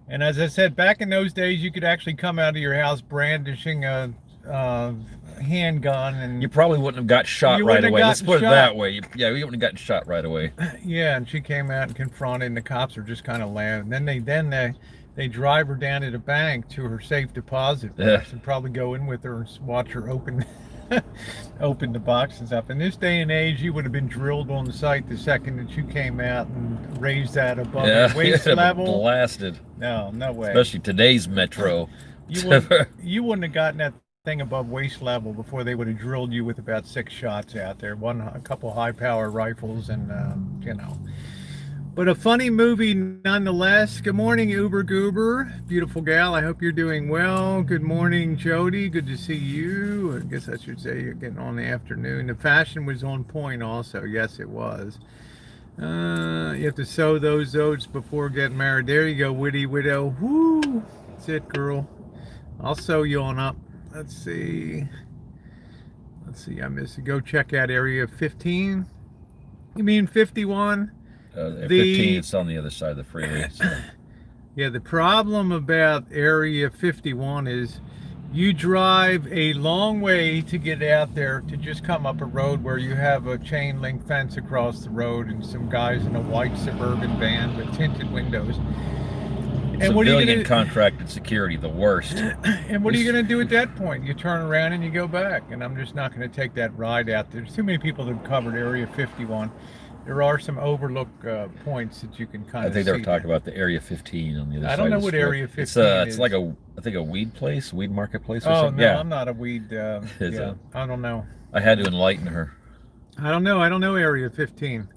And as I said, back in those days, you could actually come out of your house brandishing a handgun, and You probably wouldn't have got shot You right wouldn't have away. Let's gotten put it shot. that way. Yeah, we wouldn't have gotten shot right away. yeah, and she came out and confronted, and the cops were just kind of laughing. Then they drive her down to the bank to her safe deposit box and probably go in with her and watch her open open the boxes up. In this day and age, you would have been drilled on the site the second that you came out and raised that above your waist level. Blasted. No way. Especially today's metro. You wouldn't have gotten that thing above waist level before they would have drilled you with about 6 shots out there. A couple high power rifles, and But a funny movie nonetheless. Good morning, Uber Goober. Beautiful gal. I hope you're doing well. Good morning, Jody. Good to see you. I guess I should say you're getting on the afternoon. The fashion was on point also. Yes, it was. You have to sow those oats before getting married. There you go, witty widow. Woo! That's it, girl. I'll sew you on up. Let's see. I missed it. Go check out Area 15. You mean 51? 15 is on the other side of the freeway. So. Yeah, the problem about Area 51 is you drive a long way to get out there to just come up a road where you have a chain link fence across the road and some guys in a white suburban van with tinted windows. And Civilian contracted security, the worst. And what are you going to do at that point? You turn around and you go back. And I'm just not going to take that ride out there. There's too many people that have covered Area 51. There are some overlook points that you can kind of see. I think they were talking about the Area 15 on the other side. I don't know what Area 15 is. It's like I think a weed place, weed marketplace or something. something. No, I'm not a weed. I don't know. I had to enlighten her. I don't know Area 15.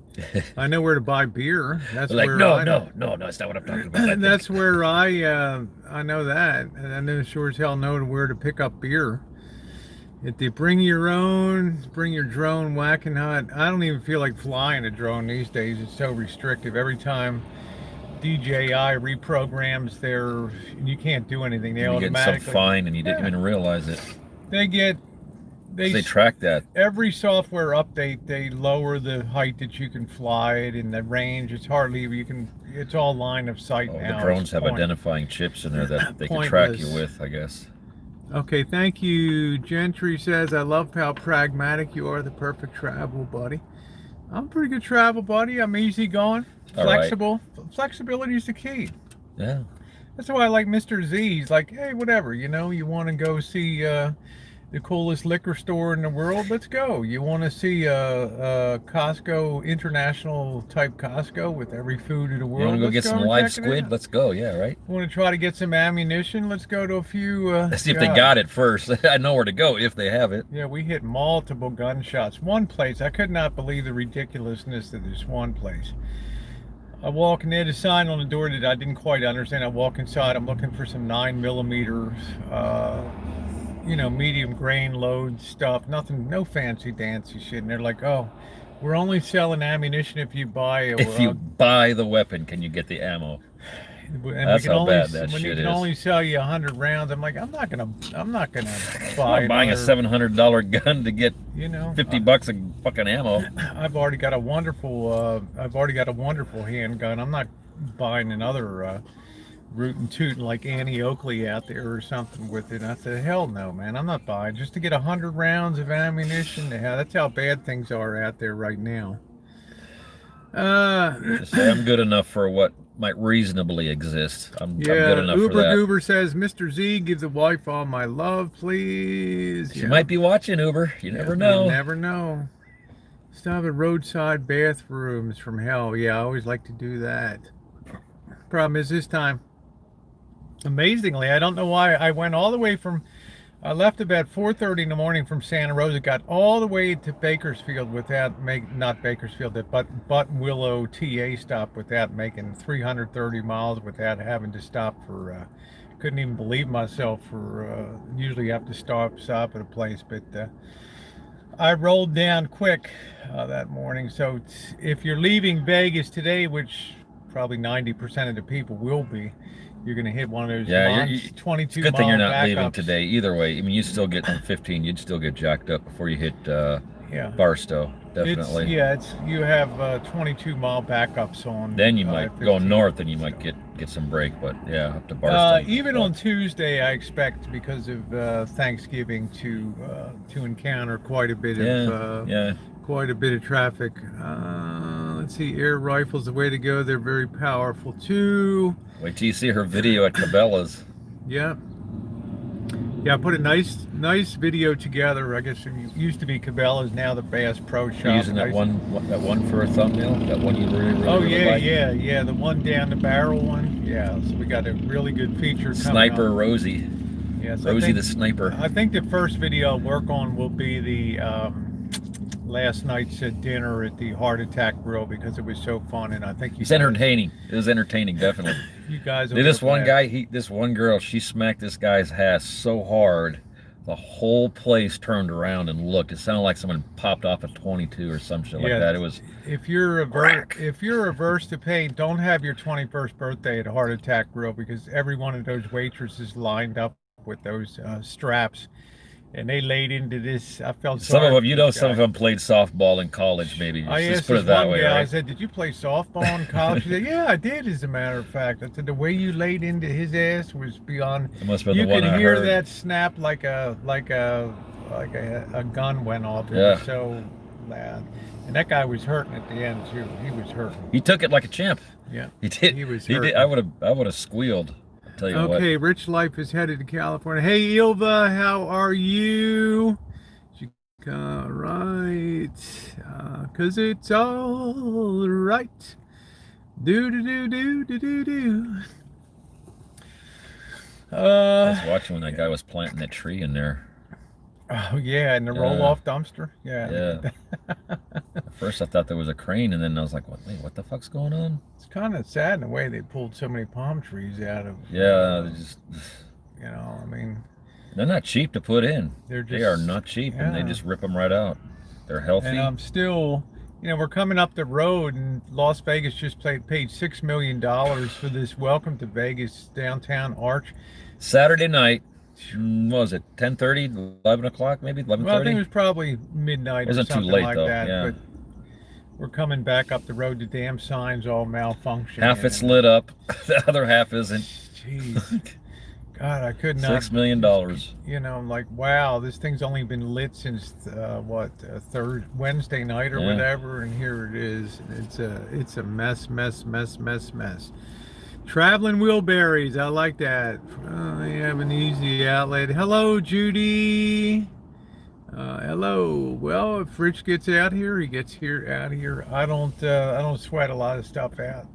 I know where to buy beer. That's like, where no, that's not what I'm talking about. That's where I know that, and I know sure as hell know where to pick up beer. If they bring your drone whacking hot. I don't even feel like flying a drone these days. It's so restrictive. Every time DJI reprograms you can't do anything. They automatically get some fine, and you didn't even realize it. They track that. Every software update, they lower the height that you can fly it and the range. It's it's all line of sight now. The drones have identifying chips in there that they can track you with, I guess. Okay, thank you. Gentry says, I love how pragmatic you are, the perfect travel buddy. I'm a pretty good travel buddy. I'm easygoing, flexible. Right. Flexibility is the key. Yeah. That's why I like Mr. Z. He's like, hey, whatever, you want to go see the coolest liquor store in the world, let's go. You want to see a Costco, international type Costco with every food in the world? You want to go get some live squid? Let's go, yeah, right? Want to try to get some ammunition? Let's go to a few... Let's see if they got it first. I know where to go if they have it. Yeah, we hit multiple gunshots. One place, I could not believe the ridiculousness of this one place. I walk and there's a sign on the door that I didn't quite understand. I walk inside, I'm looking for some 9mm, medium grain load stuff, nothing, no fancy dancy shit. And they're like, oh, we're only selling ammunition if you buy you buy the weapon, can you get the ammo? And that's how bad that shit is. When you can only sell you 100 rounds, I'm like, I'm not gonna buy. I'm buying a $700 gun to get $50 of fucking ammo. I've already got a wonderful handgun. I'm not buying another rootin' tootin' like Annie Oakley out there or something with it. I said, hell no, man, I'm not buying just to get 100 rounds of ammunition. That's how bad things are out there right now. Just say I'm good enough for what might reasonably exist. I'm good enough for that. Uber Goober says, Mr. Z, give the wife all my love, please. She might be watching, Uber. You never know. You never know. Still have a roadside bathrooms from hell. Yeah, I always like to do that. Problem is this time, amazingly, I don't know why, I went all the way from, I left about 4:30 in the morning from Santa Rosa, got all the way to Bakersfield without not Bakersfield, but Buttonwillow TA stop without making 330 miles without having to stop for, couldn't even believe myself for, usually you have to stop at a place, but I rolled down quick that morning. So if you're leaving Vegas today, which probably 90% of the people will be, you're going to hit one of those 22 it's good thing you're not leaving backups. today either way. I mean, you still get on 15, you'd still get jacked up before you hit Yeah. Barstow, definitely. It's you have 22-mile backups on. Then you might go 15. north, and you might get some break, but yeah, up to Barstow. Even on Tuesday, I expect because of Thanksgiving to encounter quite a bit of quite a bit of traffic. Let's see, air rifles the way to go. They're very powerful too. Wait till you see her video at Cabela's. Yeah. Yeah, I put a nice video together. I guess it used to be Cabela's, now the Bass Pro Shop. You're using that one for a thumbnail? That one you really like? Yeah, the one down the barrel one. Yeah, so we got a really good feature coming Sniper up. Rosie. Yes, Rosie the sniper. I think the first video I'll work on will be the last night's dinner at the Heart Attack Grill, because it was so fun, and I think It's entertaining. It was entertaining, definitely. You guys. This one guy, this one girl, she smacked this guy's ass so hard, the whole place turned around and looked. It sounded like someone popped off a 22 or some shit like that. It was. If you're averse to pain, don't have your 21st birthday at Heart Attack Grill, because every one of those waitresses lined up with those straps. And they laid into this. I felt some of them, some guy. of them played softball in college, maybe. I Just asked put it that one way, guy, right? I said, "Did you play softball in college?" He said, "Yeah, I did, as a matter of fact." I said, "The way you laid into his ass was beyond." It must have You been the one could I hear heard. that snap like a gun went off. It was so loud. And that guy was hurting at the end too. He was hurting. He took it like a champ. Yeah, He did. He was He did. hurting. I would have squealed. I'll tell you what. Okay, Rich Life is headed to California. Hey, Ilva, how are you? Right, cause it's all right. Do. I was watching when that guy was planting that tree in there. Oh yeah, and the roll-off dumpster. Yeah. At first I thought there was a crane, and then I was like, what the fuck's going on? It's kind of sad in a way they pulled so many palm trees out of. Yeah, they just. I mean. They're not cheap to put in. They are not cheap, and they yeah. just rip them right out. They're healthy. And I'm still, we're coming up the road, and Las Vegas just paid $6 million for this Welcome to Vegas downtown arch. Saturday night, what was it, 10:30, 11 o'clock, maybe 11:30? Well, I think it was probably midnight. It wasn't or something too late, like though. that. Yeah. But we're coming back up the road. The damn signs all malfunction. Half it's lit up, the other half isn't. Jeez. God, I could not. $6 million. I'm like, wow, this thing's only been lit since Wednesday night or whatever, and here it is. It's a mess. Traveling wheelberries, I like that. They have an easy outlet. Hello, Judy. Hello. Well, if Rich gets out here, he gets out here. I don't sweat a lot of stuff out.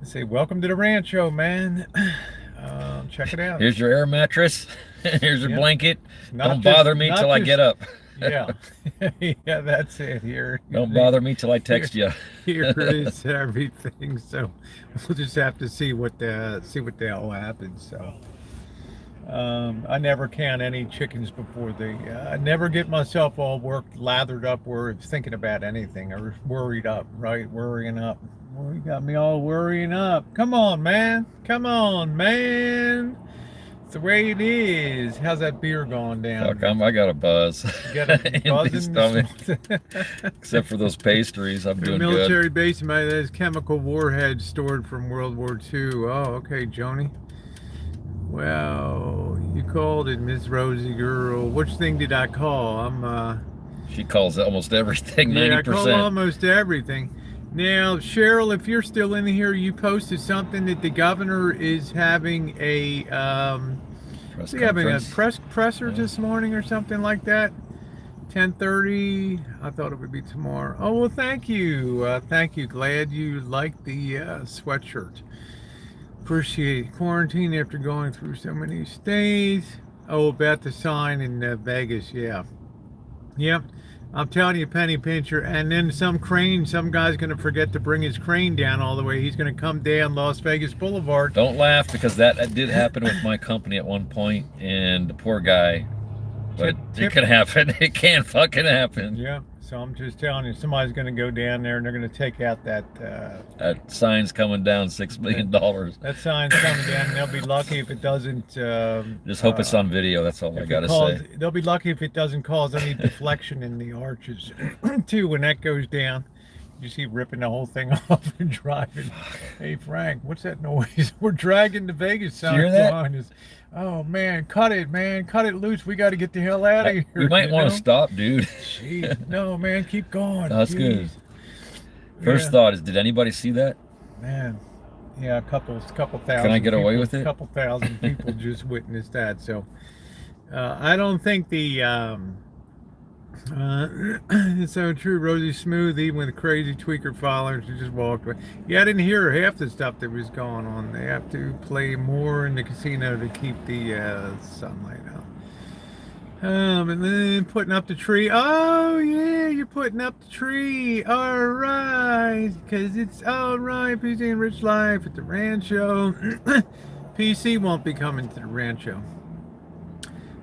I say, welcome to the rancho, man. Check it out. Here's your air mattress. Here's your blanket. Don't just- bother me not till I just- get up. Yeah, yeah, that's it. Here. Don't bother me till I text you. Here is everything. So we'll just have to see what the hell happens. So I never count any chickens before I never get myself all lathered up, or thinking about anything, or worried up. Right, worrying up. Well, you got me all worrying up. Come on, man. It's the way it is. How's that beer going down? Fuck, I got a buzz. You got a in buzz my in stomach. the Except for those pastries, I'm doing military good. base, there's chemical warheads stored from World War II. Oh, okay, Joni. Well, you called it, Miss Rosie girl. Which thing did I call? She calls almost everything 90%. Yeah, I call almost everything. Now, Cheryl, if you're still in here, you posted something that the governor is having a presser this morning or something like that. 10:30. I thought it would be tomorrow. Oh, well, thank you. Glad you liked the sweatshirt. Appreciate it. Quarantine after going through so many states. Oh, about the sign in Vegas. Yeah. Yep. I'm telling you, penny pincher. And then some guy's going to forget to bring his crane down all the way. He's going to come down Las Vegas Boulevard. Don't laugh, because that did happen with my company at one point, and the poor guy, But it can happen. It can fucking happen. Yeah. So I'm just telling you, somebody's going to go down there and they're going to take out that. That sign's coming down, $6 million. That sign's coming down, and they'll be lucky if it doesn't. Just hope it's on video. That's all I gotta say. They'll be lucky if it doesn't cause any deflection in the arches, too. When that goes down, you see ripping the whole thing off and driving. Hey Frank, what's that noise? We're dragging the Vegas sign behind us. Oh man, cut it loose. We got to get the hell out of here. We might want to stop, dude. Jeez, no man, keep going. That's good. First thought is, did anybody see that? Man, yeah, a couple thousand. Can I get away with it? A couple thousand people just witnessed that. So I don't think the it's so true. Rosie smoothie with crazy tweaker followers who just walked away. Yeah, I didn't hear half the stuff that was going on. They have to play more in the casino to keep the sunlight out. And then putting up the tree. Oh yeah, you're putting up the tree. All right, because it's all right. PC and Rich Life at the Rancho. PC won't be coming to the Rancho.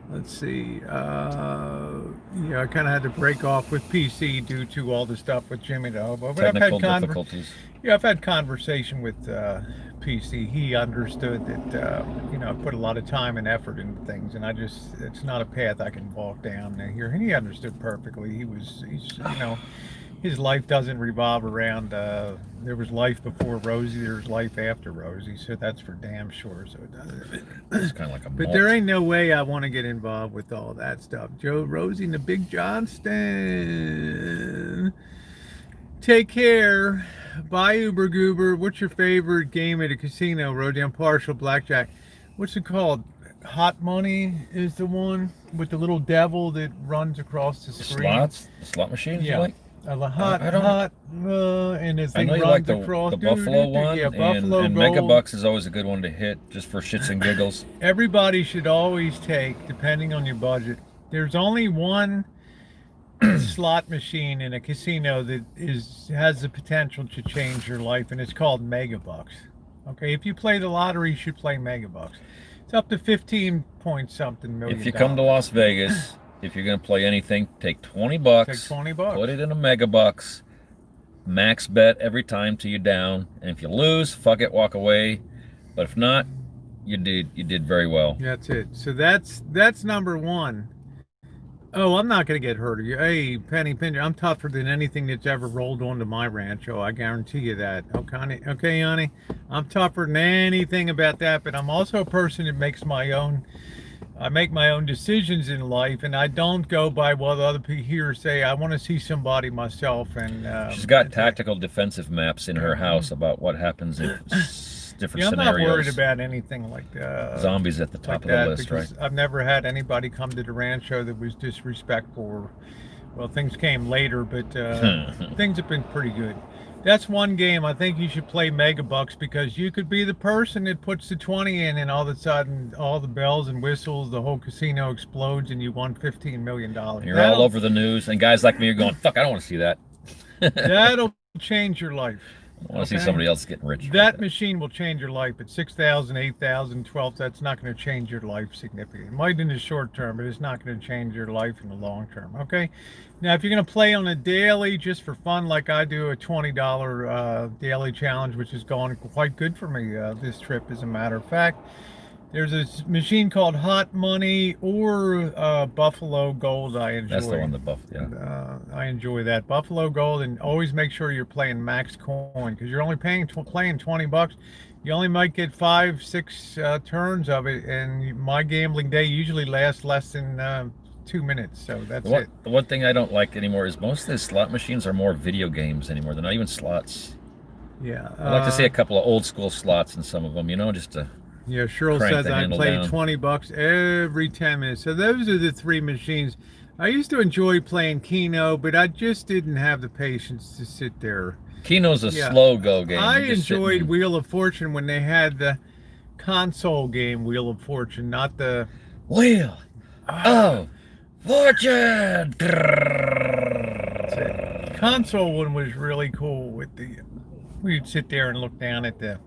Let's see. Yeah, I kind of had to break off with PC due to all the stuff with Jimmy the Hobo. But technical difficulties. Yeah, I've had conversation with PC. He understood that you know, I put a lot of time and effort into things, and it's not a path I can walk down here. And he understood perfectly. He's you know, his life doesn't revolve around. There was life before Rosie. There's life after Rosie. So that's for damn sure. So it doesn't. It's kind of like a. But there ain't no way I want to get involved with all that stuff. Joe, Rosie, and the Big Johnston. Take care. Bye, Uber Goober. What's your favorite game at a casino? Road partial blackjack. What's it called? Hot Money is the one with the little devil that runs across the screen. Slots? The slot machines? Yeah. You like? And his I thing know you runs like the across. Buffalo one, Yeah, Buffalo and Gold. Megabucks is always a good one to hit, just for shits and giggles. Everybody should always take, depending on your budget. There's only one slot machine in a casino that has the potential to change your life, and it's called Megabucks. Okay, if you play the lottery, you should play Megabucks. It's up to 15 point something million. If you come to Las Vegas, if you're gonna play anything, take 20 bucks. Take 20 bucks. Put it in a Megabucks. Max bet every time till you're down, and if you lose, fuck it, walk away. But if not, you did very well. That's it. So that's number one. Oh, I'm not gonna get hurt. Hey, Penny Pinger, I'm tougher than anything that's ever rolled onto my rancho. I guarantee you that. Okay, honey, I'm tougher than anything about that. But I'm also a person that makes my own. I make my own decisions in life, and I don't go by what other people here say. I want to see somebody myself. And she's got tactical defensive maps in her house about what happens in different scenarios. I'm not worried about anything like zombies at the top of the list, right? I've never had anybody come to the rancho that was disrespectful. Or, well, things came later, but things have been pretty good. That's one game I think you should play Megabucks, because you could be the person that puts the 20 in, and all of a sudden all the bells and whistles, the whole casino explodes, and you won $15 million. You're all over the news, and guys like me are going, fuck, I don't want to see that. That'll change your life. I want to see somebody else getting rich. That machine will change your life at 6,000, 8,000, 12. That's not going to change your life significantly. It might in the short term, but it's not going to change your life in the long term. Okay. Now, if you're going to play on a daily, just for fun, like I do, a $20 daily challenge, which is going quite good for me this trip, as a matter of fact. There's a machine called Hot Money or Buffalo Gold. I enjoy. That's the one that Buffalo. I enjoy that Buffalo Gold, and always make sure you're playing max coin, because you're only playing 20 bucks. You only might get 5-6 turns of it, and my gambling day usually lasts less than 2 minutes. So that's it. The one thing I don't like anymore is most of the slot machines are more video games anymore. They're not even slots. Yeah, I'd like to see a couple of old school slots in some of them. You know, just to. Yeah, Cheryl says I play 20 bucks every 10 minutes. So those are the three machines. I used to enjoy playing Keno, but I just didn't have the patience to sit there. Keno's a slow go game. I enjoyed Wheel of Fortune when they had the console game Wheel of Fortune, not the Wheel of Fortune. The console one was really cool with the. We'd sit there and look down at the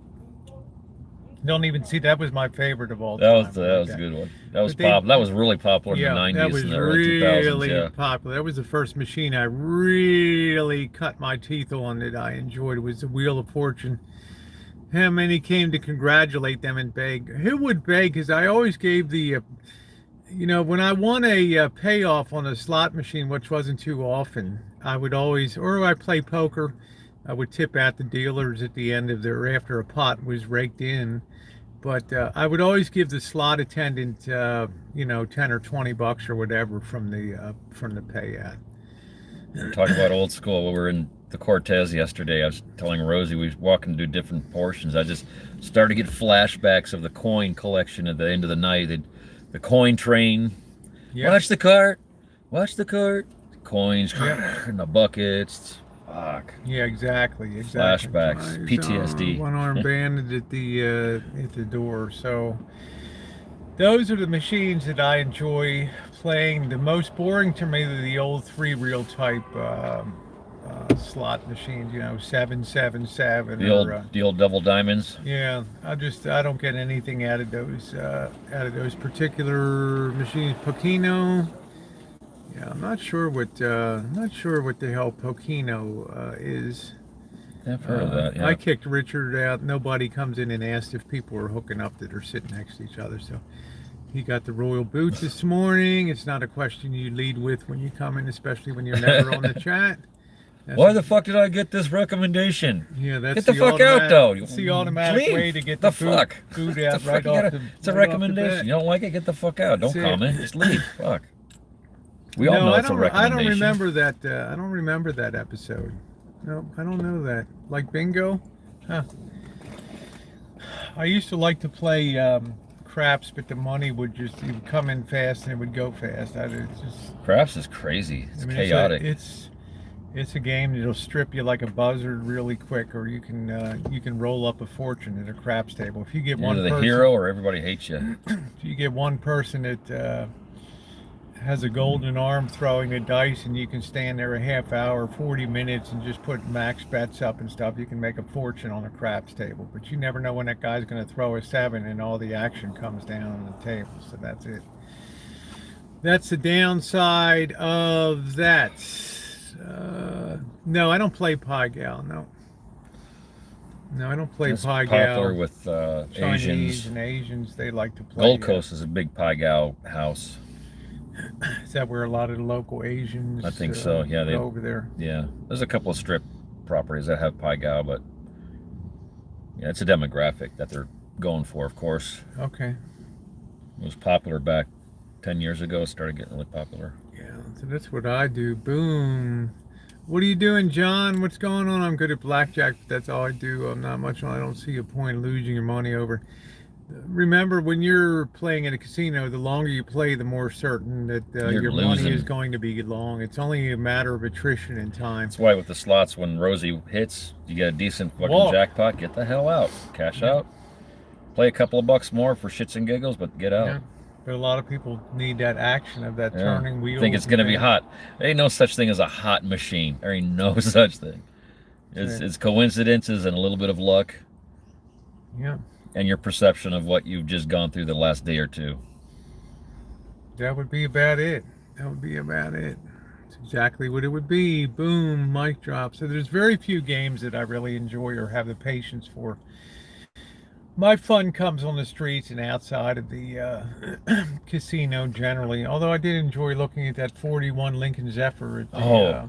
Don't even see, that was my favorite of all That was time. that was a good one. That was But they, That was really popular in the yeah, that '90s was and the early 2000s. really Yeah. popular. That was the first machine I really cut my teeth on that I enjoyed. It was the Wheel of Fortune. How many came to congratulate them and beg? Who would beg? Because I always gave the, when I won a payoff on a slot machine, which wasn't too often, I would always, or I play poker, I would tip out the dealers at the end of their, after a pot was raked in. But I would always give the slot attendant, 10 or 20 bucks or whatever from the payout. Talk about old school. We were in the Cortez yesterday. I was telling Rosie we was walking through different portions. I just started to get flashbacks of the coin collection at the end of the night. The coin train. Yeah. Watch the cart. Watch the cart. Coins Yeah. in the buckets. Fuck. Yeah, exactly. Flashbacks. PTSD. One-armed bandit at the door. So those are the machines that I enjoy playing. The most boring to me are the old three-reel type slot machines. 777 The old double diamonds. Yeah, I don't get anything out of those particular machines. Pokino. Yeah, I'm not sure what the hell Pokino is. I've heard of that. Yeah. I kicked Richard out. Nobody comes in and asked if people were hooking up that are sitting next to each other. So he got the royal boots this morning. It's not a question you lead with when you come in, especially when you're never on the chat. Why the fuck did I get this recommendation? Yeah, that's get the fuck out, though. It's the automatic Leave. way to get the food out right off the. It's a recommendation. You don't like it? Get the fuck out. Don't comment. Just leave. Fuck. We all No, know it's a recommendation. I don't remember that. I don't remember that episode. No, I don't know that. Like bingo? Huh. I used to like to play craps, but the money would come in fast and it would go fast. Craps is crazy. It's chaotic. It's a game that'll strip you like a buzzard really quick, or you can roll up a fortune at a craps table. If you get one person, the hero, or everybody hates you. If you get one person that has a golden arm throwing the dice, and you can stand there a half hour, 40 minutes, and just put max bets up and stuff, you can make a fortune on a craps table. But you never know when that guy's going to throw a 7 and all the action comes down on the table. So that's it. That's the downside of that. No, I don't play Pai Gal. No, I don't play Pai Gal. Popular with Chinese Asians. and Asians. They like to play. Gold Coast is a big Pai Gal house. Is that where a lot of the local Asians? I think so. Yeah, they go over there. Yeah, there's a couple of strip properties that have Pai Gal, but yeah, it's a demographic that they're going for, of course. Okay. It was popular back 10 years ago. It started getting really popular. Yeah, so that's what I do. Boom. What are you doing, John? What's going on? I'm good at blackjack, but that's all I do. I'm not much on. I don't see a point in losing your money over. Remember, when you're playing at a casino, the longer you play, the more certain that your money is going to be long. It's only a matter of attrition in time. That's why with the slots, when Rosie hits, you get a decent fucking jackpot, get the hell out. Cash out. Play a couple of bucks more for shits and giggles, but get out. Yeah. But a lot of people need that action of that turning wheel. Think it's going to be hot. There ain't no such thing as a hot machine. There ain't no such thing. It's coincidences and a little bit of luck. Yeah. And your perception of what you've just gone through the last day or two. That would be about it. It's exactly what it would be. Boom, mic drop. So there's very few games that I really enjoy or have the patience for. My fun comes on the streets and outside of the casino generally. Although I did enjoy looking at that 41 Lincoln Zephyr at the,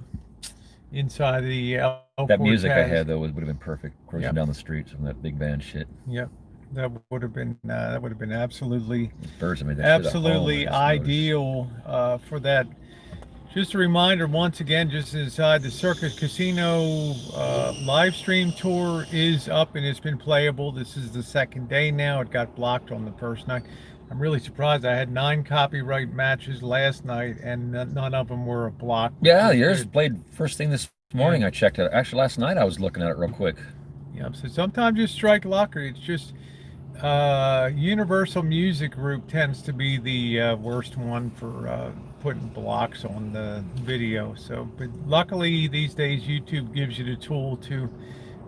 inside the that music I had though would have been perfect cruising down the streets from that big band shit. Yep. That would have been absolutely ideal for that. Just a reminder, once again, just inside the Circus Casino live stream tour is up and it's been playable. This is the second day now. It got blocked on the first night. I'm really surprised. I had 9 copyright matches last night and none of them were blocked. Yeah, yours played first thing this morning. I checked it. Actually, last night I was looking at it real quick. Yeah, so sometimes you strike lucky. It's just Universal Music Group tends to be the worst one for putting blocks on the video. So, but luckily these days YouTube gives you the tool to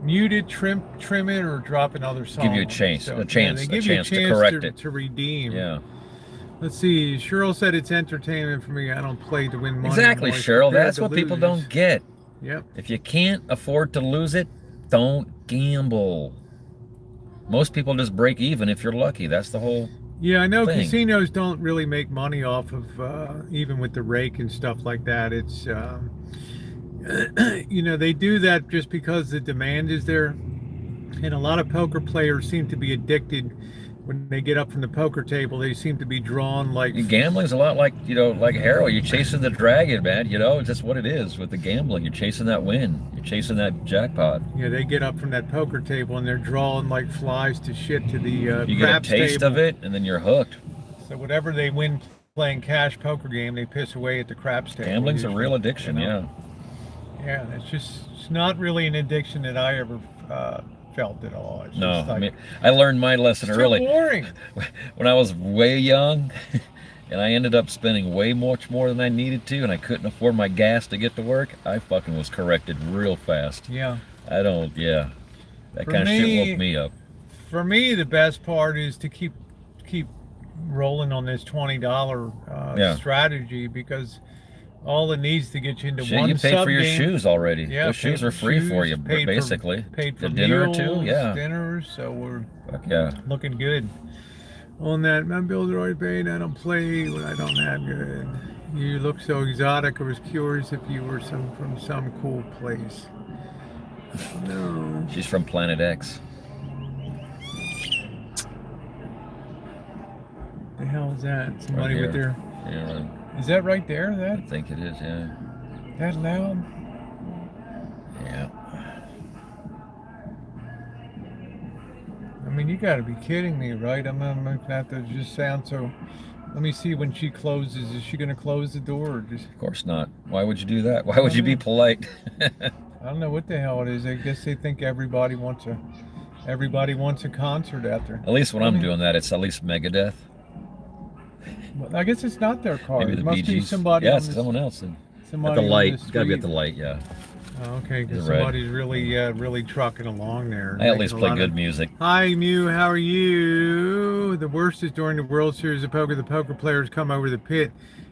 mute it, trim it, or drop another song. Give you a chance, So, a chance, they a give you chance to correct it. to redeem. Yeah. Let's see. Cheryl said it's entertainment for me. I don't play to win money. Exactly, I'm always Cheryl. prepared That's to what people lose. don't get. Yep. If you can't afford to lose it, don't gamble. Most people just break even if you're lucky. That's the whole Yeah, I know thing. casinos don't really make money off of even with the rake and stuff like that. It's you know, they do that just because the demand is there, and a lot of poker players seem to be addicted. When they get up from the poker table, they seem to be drawn like Gambling's a lot like, you know, like heroin. You're chasing the dragon, man. You know, it's just what it is with the gambling. You're chasing that win. You're chasing that jackpot. Yeah, they get up from that poker table and they're drawing like flies to shit to the You get a taste of it, and then you're hooked. So whatever they win playing cash poker game, they piss away at the craps table. Gambling's a real addiction, you know? Yeah, it's not really an addiction that I ever felt at all. It's No, just like, I mean, I learned my lesson it's early. too boring. When I was way young, and I ended up spending way much more than I needed to, and I couldn't afford my gas to get to work, I fucking was corrected real fast. Yeah. That For kind of shit me- woke me up. For me, the best part is to keep rolling on this $20 Yeah. strategy, because all it needs to get you into Shit, one you paid for your sub-game. shoes already. Yeah, Those shoes paid are for free for shoes, you, paid basically. Paid for a dinner meals, or two, yeah. dinners, so we're Fuck yeah. looking good on that. My bills are already paid. I don't play when I don't have good. You look so exotic. I was curious if you were from some cool place. No. She's from Planet X. The hell is that? Somebody Right with their. here. Yeah, right. Is that right there? I That think it is, yeah. that loud? Yeah. I mean, you got to be kidding me, right? I'm gonna have to just sound so. Let me see when she closes. Is she gonna close the door or just? Of course not. Why would you do that? Why would you be polite? I don't know what the hell it is. I guess they think everybody wants a concert out there. At least when I'm doing that, it's at least Megadeth. Well, I guess it's not their car. Maybe It the must Bee be Gees. somebody. Yeah, on it's this- someone else. At somebody the on light. the It's gotta be at the street. light, yeah. Oh, okay, because The red. somebody's really trucking along there. I at making least a play lot good of- music. Hi, Mew. How are you? The worst is during the World Series of Poker. The poker players come over the pit.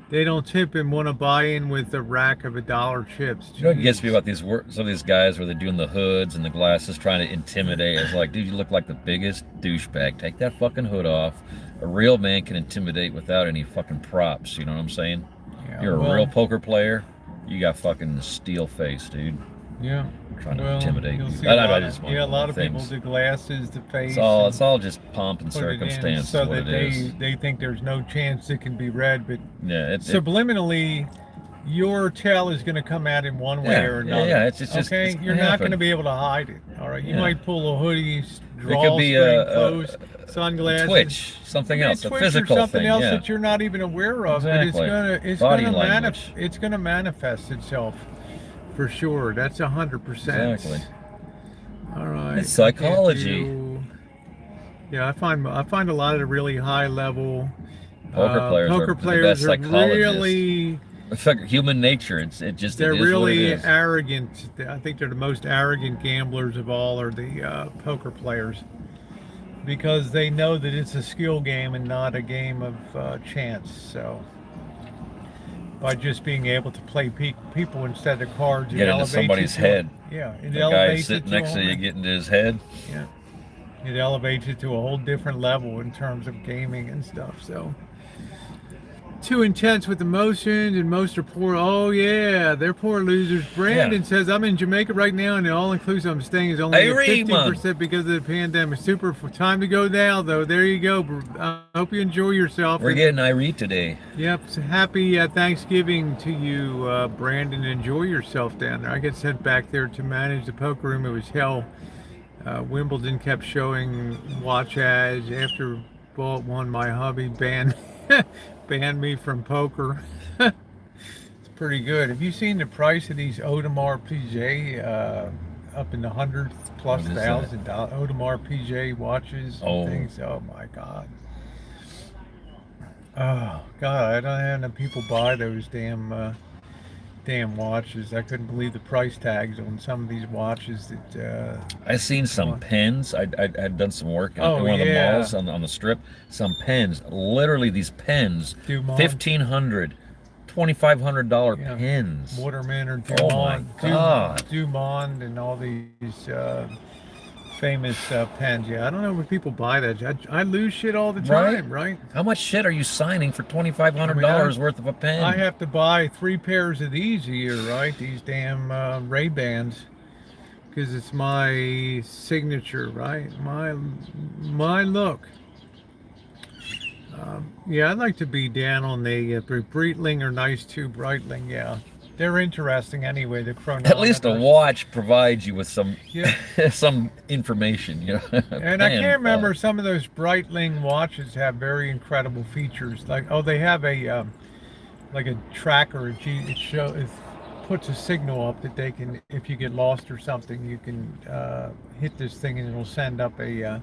They don't tip and want to buy in with a rack of $1 chips. You know what gets me Jeez. about some of these guys where they're doing the hoods and the glasses trying to intimidate? It's like, dude, you look like the biggest douchebag. Take that fucking hood off. A real man can intimidate without any fucking props. You know what I'm saying? Yeah, You're a well, real poker player. You got fucking steel face, dude. Yeah. Trying to Well, intimidate you'll you. see I a don't know, lot I of- just want yeah, a lot of people things. do glasses, the face. It's all just pomp and put it in circumstance. so is what that it is. they think there's no chance it can be read, but Yeah, it's subliminally, your tail is going to come out in one way Yeah, or yeah, another. yeah, it's just- okay. it's gonna You're not happen. going to be able to hide it. All right, you Yeah. might pull a hoodie, could drawstring be closed, sunglasses, twitch, something Maybe else, a twitch physical or something thing. else Yeah. that you're not even aware of. Exactly. But Body language. it's gonna manifest itself for sure. That's 100%. Exactly. All right. It's psychology. Yeah, I find a lot of the really high level Poker players are the best psychologists. really It's like human nature. It just it they're is what it really is. arrogant. I think they're the most arrogant gamblers of all are the poker players, because they know that it's a skill game and not a game of chance. So by just being able to play people instead of cards, it Get into elevates somebody's you to- head. Yeah, it The guy elevates it sitting to next to you, get into his head. Yeah, it elevates it to a whole different level in terms of gaming and stuff. So too intense with emotions, and most are poor. Oh yeah, they're poor losers. Brandon says, I'm in Jamaica right now, and the all-inclusive I'm staying is only Hey, at Reed, man. 15% because of the pandemic. Super time to go now, though. There you go. I hope you enjoy yourself. We're getting Irie today. Yep. So happy Thanksgiving to you, Brandon. Enjoy yourself down there. I get sent back there to manage the poker room. It was hell. Wimbledon kept showing watch ads. After Vault won, my hubby banned me from poker. It's pretty good. Have you seen the price of these Audemars Piguet up in the hundreds plus What is that? $1,000 Audemars Piguet watches and Oh. things? Oh my God. Oh God, I don't have enough people buy those damn damn watches. I couldn't believe the price tags on some of these watches that. I seen some pens. I'd done some work in Oh one of the yeah, malls on the strip. Some pens, literally these pens, Dumont. $1,500, $2,500 Yeah. pens. Waterman or Dumont. Oh my God. Dumont and all these famous pens. Yeah, I don't know when people buy that. I lose shit all the time, right? How much shit are you signing for $2,500 worth of a pen? I have to buy 3 pairs of these a year, right? These damn Ray-Bans, because it's my signature, right? My look. Yeah, I'd like to be down on the Breitling or nice too, Breitling. Yeah, they're interesting anyway. The chronometers. At least a watch provides you with some some information, you know. And I can't remember, some of those Breitling watches have very incredible features. Like, oh, they have a like a tracker. It puts a signal up that they can, if you get lost or something, you can hit this thing and it'll send up a.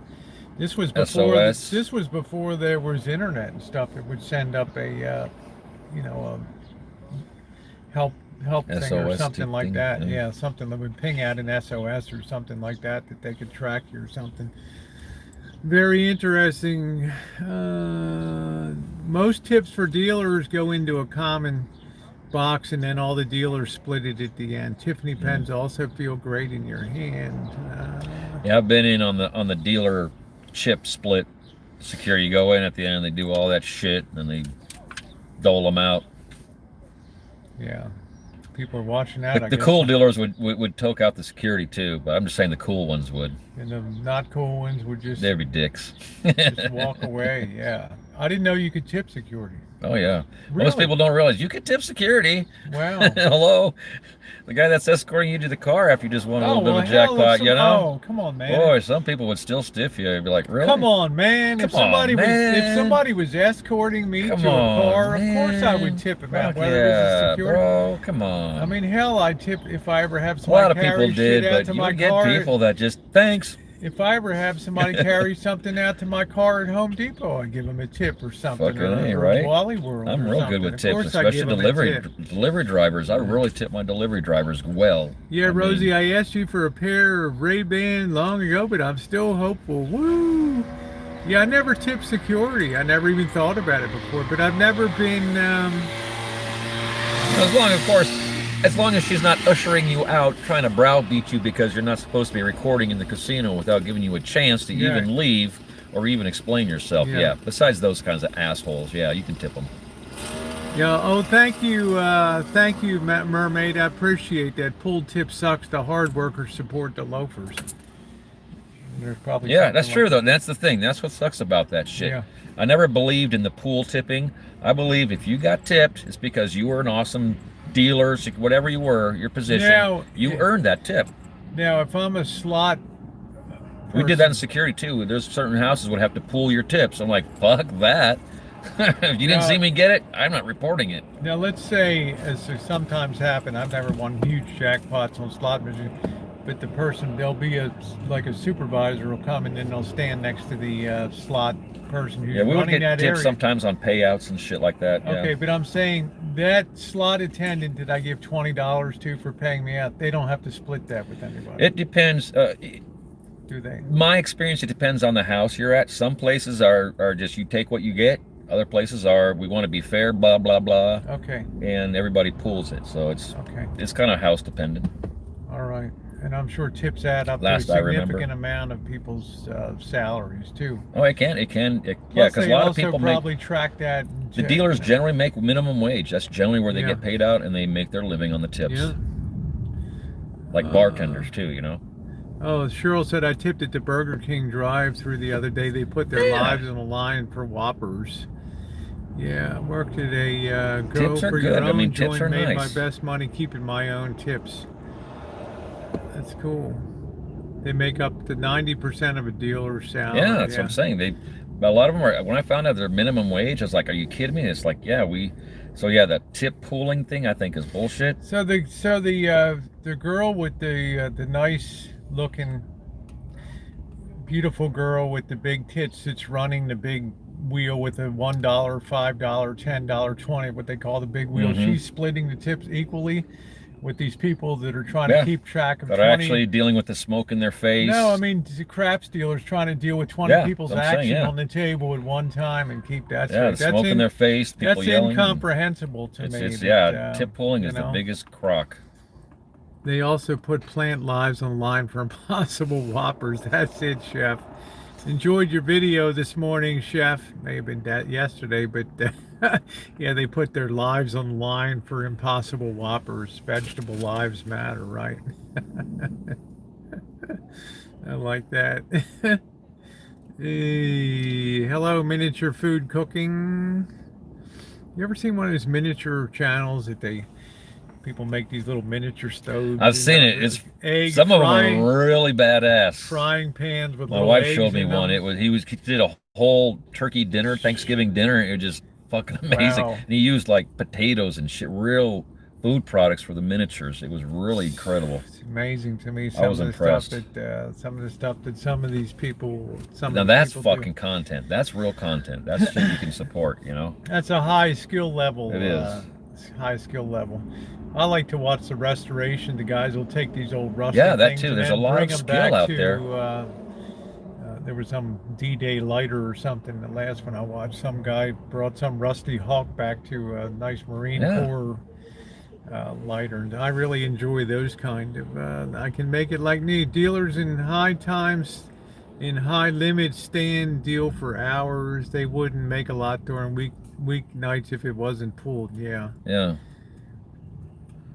This was before. SOS. This was before there was internet and stuff. It would send up a, you know, a help thing or something like that. Yeah, something that would ping out an SOS or something like that they could track you or something. Very interesting. Most tips for dealers go into a common box, and then all the dealers split it at the end. Tiffany pens also feel great in your hand. Yeah, I've been in on the dealer chip split security. You go in at the end, they do all that shit, and they dole them out. Yeah, people are watching that. The cool dealers would toke out the security too, but I'm just saying the cool ones would. And the not cool ones would just... They'd be dicks. Just walk away, yeah. I didn't know you could tip security. Oh yeah. Really? Most people don't realize you could tip security. Wow. Hello. The guy that's escorting you to the car after you just won a little bit of a jackpot, you know? Oh, come on, man. Boy, some people would still stiff you. They'd be like, really? Come on, man. If somebody was escorting me to a car, of course I would tip him out, whether it was a security. Bro, come on. I mean, hell, I'd tip if I ever have somebody a lot of carry people did, shit out but to you my would get car. people that just, thanks. If I ever have somebody carry something out to my car at Home Depot, I give them a tip or something. Fucking A, right? Wally World. I'm real good with tips, especially delivery drivers. I really tip my delivery drivers well. Yeah, Rosie, I asked you for a pair of Ray-Ban long ago, but I'm still hopeful. Woo! Yeah, I never tipped security. I never even thought about it before, but I've never been... As long as she's not ushering you out, trying to browbeat you because you're not supposed to be recording in the casino without giving you a chance to even leave or even explain yourself. Yeah. Besides those kinds of assholes, yeah, you can tip them. Yeah. Oh, thank you, Mermaid. I appreciate that. Pulled tip sucks. The hard workers support the loafers. There's probably that's true though. That's the thing. That's what sucks about that shit. Yeah. I never believed in the pool tipping. I believe if you got tipped, it's because you were an awesome dealer, whatever you were, your position, you earned that tip. Now, if I'm a slot person, we did that in security too. There's certain houses would have to pool your tips. I'm like, fuck that. If you didn't see me get it, I'm not reporting it. Now, let's say, as sometimes happen, I've never won huge jackpots on slot machines, but the person, there'll be like a supervisor will come and then they'll stand next to the slot person who's running that area. We would get tips sometimes on payouts and shit like that. Okay, but I'm saying that slot attendant that I give $20 to for paying me out, they don't have to split that with anybody. It depends. Do they? My experience, it depends on the house you're at. Some places are just you take what you get. Other places are we want to be fair, blah blah blah. Okay. And everybody pools it, so it's kind of house dependent. All right. And I'm sure tips add up to a significant amount of people's salaries too. Oh, it can. Yeah, because a lot of people probably track that. The dealers generally make minimum wage. That's generally where they get paid out, and they make their living on the tips. Yeah. Like bartenders too, you know. Oh, Cheryl said I tipped at the Burger King drive-through the other day. They put their lives on the line for Whoppers. Yeah, I worked at a Go for Your Own joint, made my best money keeping my own tips. That's cool. They make up to 90% of a dealer's salary. Yeah, that's what I'm saying. A lot of them are. When I found out their minimum wage, I was like, "Are you kidding me?" It's like, that tip pooling thing I think is bullshit. So the girl with the nice looking, beautiful girl with the big tits that's running the big wheel with a $1, $5, $10, 20, what they call the big wheel. Mhm. She's splitting the tips equally with these people that are trying Yeah. to keep track of That 20. are actually dealing with the smoke in their face. No, I mean, the crap dealers trying to deal with 20 Yeah, people's I'm saying, action yeah. on the table at one time and keep that Yeah, the straight. smoke in their face, people That's yelling. incomprehensible to me. It's that, yeah, tip pulling you is the know, biggest crock. They also put plant lives on the line for Impossible Whoppers. That's it, Chef. Enjoyed your video this morning, Chef. May have been that yesterday, but yeah, they put their lives on the line for Impossible Whoppers. Vegetable lives matter, right? I like that. Hey, hello, miniature food cooking. You ever seen one of those miniature channels that people make these little miniature stoves? I've seen it. It's egg some frying, of them are really badass. frying pans with My little wife eggs showed me in one. them. He did a whole turkey dinner, Thanksgiving dinner. It was just fucking amazing. Wow. And he used like potatoes and shit, real food products for the miniatures. It was really incredible. It's amazing to me. I was impressed. Some of the stuff that some of these people. Now that's fucking content. That's real content. That's shit you can support. You know. That's a high skill level. It is. High skill level. I like to watch the restoration. The guys will take these old rusty Yeah, that things too. and There's a then lot bring of them skill back out to, there. There was some D-Day lighter or something. The last one I watched, some guy brought some rusty Hawk back to a nice Marine Corps lighter. And I really enjoy those kind of. I can make it like new dealers in high times, in high limits, stand deal for hours. They wouldn't make a lot during weeknights if it wasn't pulled. Yeah. Yeah.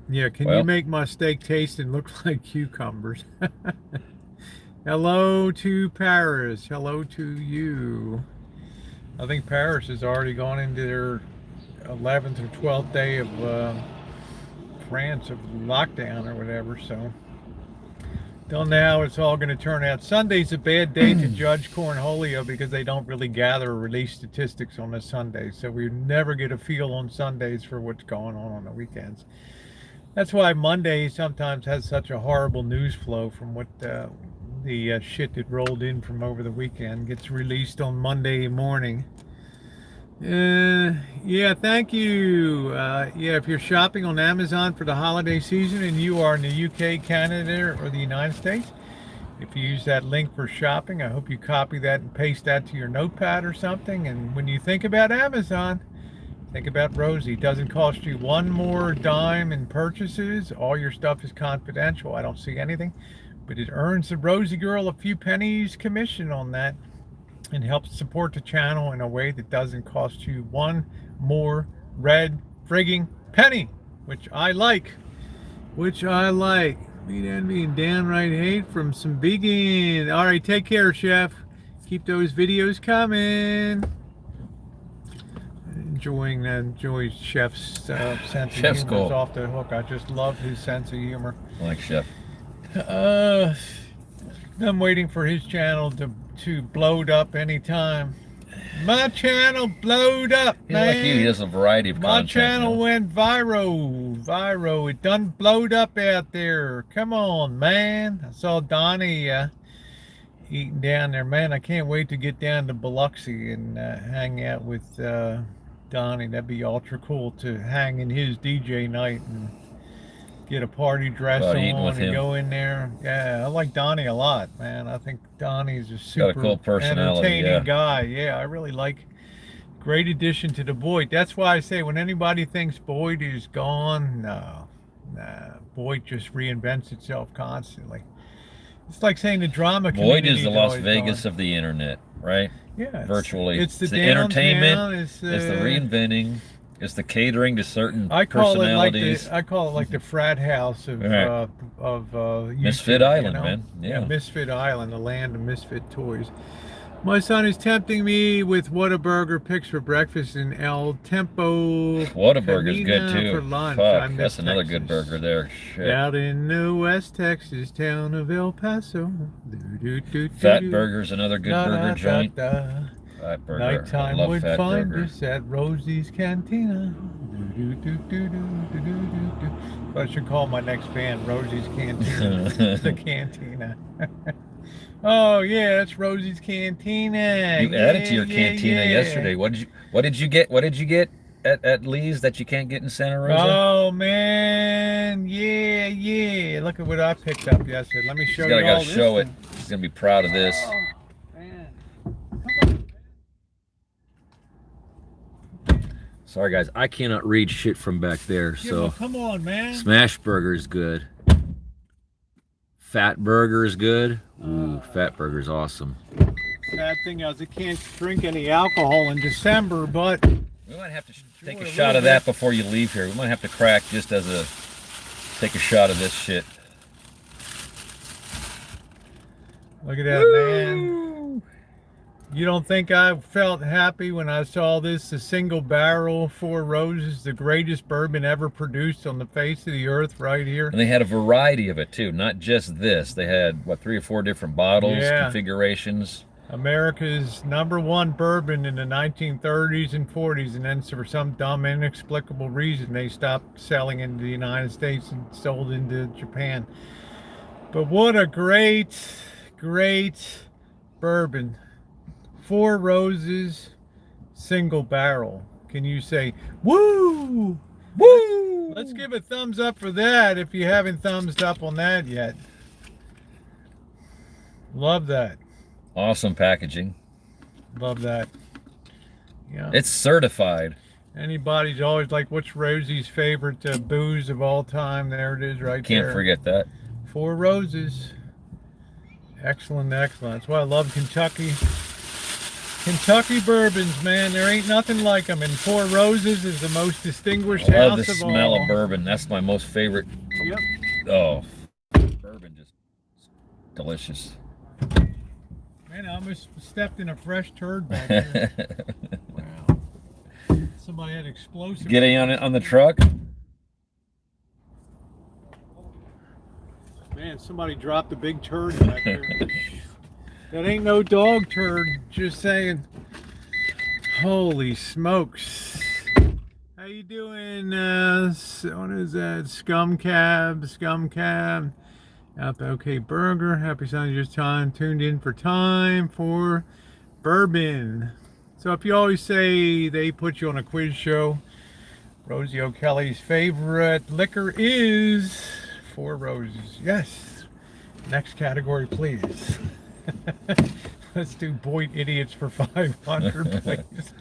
Yeah, can you make my steak taste and look like cucumbers? Hello to Paris. Hello to you. I think Paris has already gone into their 11th or 12th day of France of lockdown or whatever, so don't know how it's all going to turn out. Sunday's a bad day to judge Cornholio because they don't really gather or release statistics on a Sunday, so we never get a feel on Sundays for what's going on the weekends. That's why Monday sometimes has such a horrible news flow from what the shit that rolled in from over the weekend gets released on Monday morning. Yeah, thank you. Yeah, if you're shopping on Amazon for the holiday season and you are in the UK, Canada, or the United States, if you use that link for shopping, I hope you copy that and paste that to your notepad or something. And when you think about Amazon, think about Rosie. It doesn't cost you one more dime in purchases. All your stuff is confidential. I don't see anything, but it earns the Rosie girl a few pennies commission on that and helps support the channel in a way that doesn't cost you one more red frigging penny, which I like. Me and being downright hate from some vegan. All right, take care, Chef. Keep those videos coming. Enjoy Chef's sense of humor. Is off the hook. I just love his sense of humor. I like Chef. I'm waiting for his channel to blowed up anytime. My channel blowed up, man. Like you, he has a variety of content. My channel went viral. It done blowed up out there. Come on, man. I saw Donnie eating down there. Man, I can't wait to get down to Biloxi and hang out with Donnie. That'd be ultra cool to hang in his DJ night and get a party dress on and go in there. Yeah, I like Donnie a lot, man. I think Donnie's a super cool entertaining guy. Yeah, I really like. Great addition to the Boyd. That's why I say when anybody thinks Boyd is gone, no. Boyd just reinvents itself constantly. It's like saying the drama community. Boyd is the Las Vegas of the internet, right? Yeah. Virtually. It's the entertainment. It's the reinventing. It's the catering to certain personalities. I call it like the frat house of Misfit Island, man. Yeah, Misfit Island, the land of misfit toys. My son is tempting me with Whataburger picks for breakfast in El Tempo. Whataburger's good too. For lunch. Fuck, that's another good burger there. Shit. Out in the West Texas town of El Paso. Fat Burger's another good burger joint. Fat Burger. Nighttime would find us at Rosie's Cantina. I should call my next band Rosie's Cantina. The Cantina. Oh yeah, that's Rosie's Cantina. You added to your Yeah, cantina yeah. yesterday. What did you get at Lee's that you can't get in Santa Rosa? Oh man, yeah, yeah. Look at what I picked up yesterday. Let me show you Gotta all this show it. thing. He's gonna be proud of this. Oh man, come on. Sorry guys, I cannot read shit from back there. Yeah, well, come on, man. Smash burger is good. Fat burger is good. Ooh, fat burger is awesome. Bad thing is I can't drink any alcohol in December, but We might have to take a shot of that before you leave here. We might have to crack just as a take a shot of this shit. look at that, man. You don't think I felt happy when I saw this? The single barrel Four Roses, the greatest bourbon ever produced on the face of the earth, right here. And they had a variety of it too, not just this. They had what, 3 or 4 different bottles, Yeah. configurations. America's #1 bourbon in the 1930s and 40s, and then for some dumb, inexplicable reason, they stopped selling into the United States and sold into Japan. But what a great, great bourbon. Four Roses, single barrel. Can you say, woo? Woo! Let's give a thumbs up for that if you haven't thumbs up on that yet. Love that. Awesome packaging. Love that. Yeah. It's certified. Anybody's always like, what's Rosie's favorite booze of all time? There it is right there. Can't forget that. Four Roses. Excellent, excellent. That's why I love Kentucky. Kentucky bourbons, man. There ain't nothing like them. And Four Roses is the most distinguished I love house the of smell all. of bourbon. That's my most favorite. Yep. Oh, bourbon just delicious. Man, I almost stepped in a fresh turd back there. Wow. Somebody had explosive. Getting on the truck. Man, somebody dropped a big turd back there. That ain't no dog turd, just saying. Holy smokes. How you doing, what is that? Scum Cab. Okay, Burger. Happy Sunday, just time. Tuned in for time for bourbon. So if you always say they put you on a quiz show, Rosie O'Kelly's favorite liquor is Four Roses. Yes. Next category, please. Let's do Boyd Idiots for 500, please.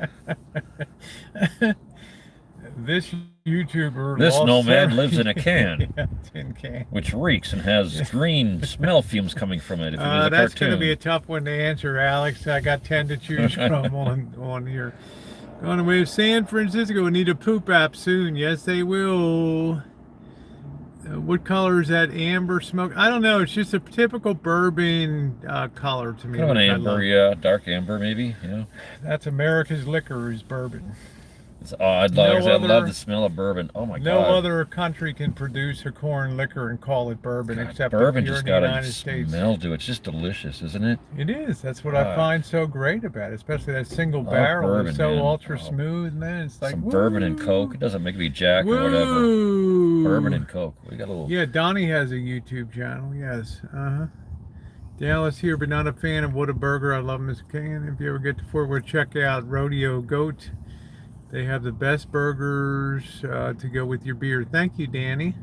This YouTuber. This lost nomad 70 lives in a can, Yeah, tin can. which reeks and has green smell fumes coming from it. If it was a That's cartoon. going to be a tough one to answer, Alex. I got 10 to choose from on here. On the way to San Francisco, we need a poop app soon. Yes, they will. What color is that? Amber smoke? I don't know. It's just a typical bourbon color to me. Kind of an which I amber, love. yeah, dark amber maybe. Yeah. That's America's liquor is bourbon. It's odd. No I love other- the smell of bourbon. Oh my No god. other country can produce a corn liquor and call it bourbon God, except bourbon if you're just in the got a United States. smell to it. It's just delicious, isn't it? It is. That's what I God. find so great about it, especially that single Oh, barrel. bourbon, It's so man. ultra Oh. smooth, man. It's like Some bourbon and woo. Coke. It doesn't make me Jack or whatever. Woo. Bourbon and Coke. We got a little. Yeah, Donnie has a YouTube channel. Yes. Dallas here, but not a fan of Whataburger. I love them as a can. If you ever get to Fort Worth, check out Rodeo Goat. They have the best burgers to go with your beer. Thank you, Danny.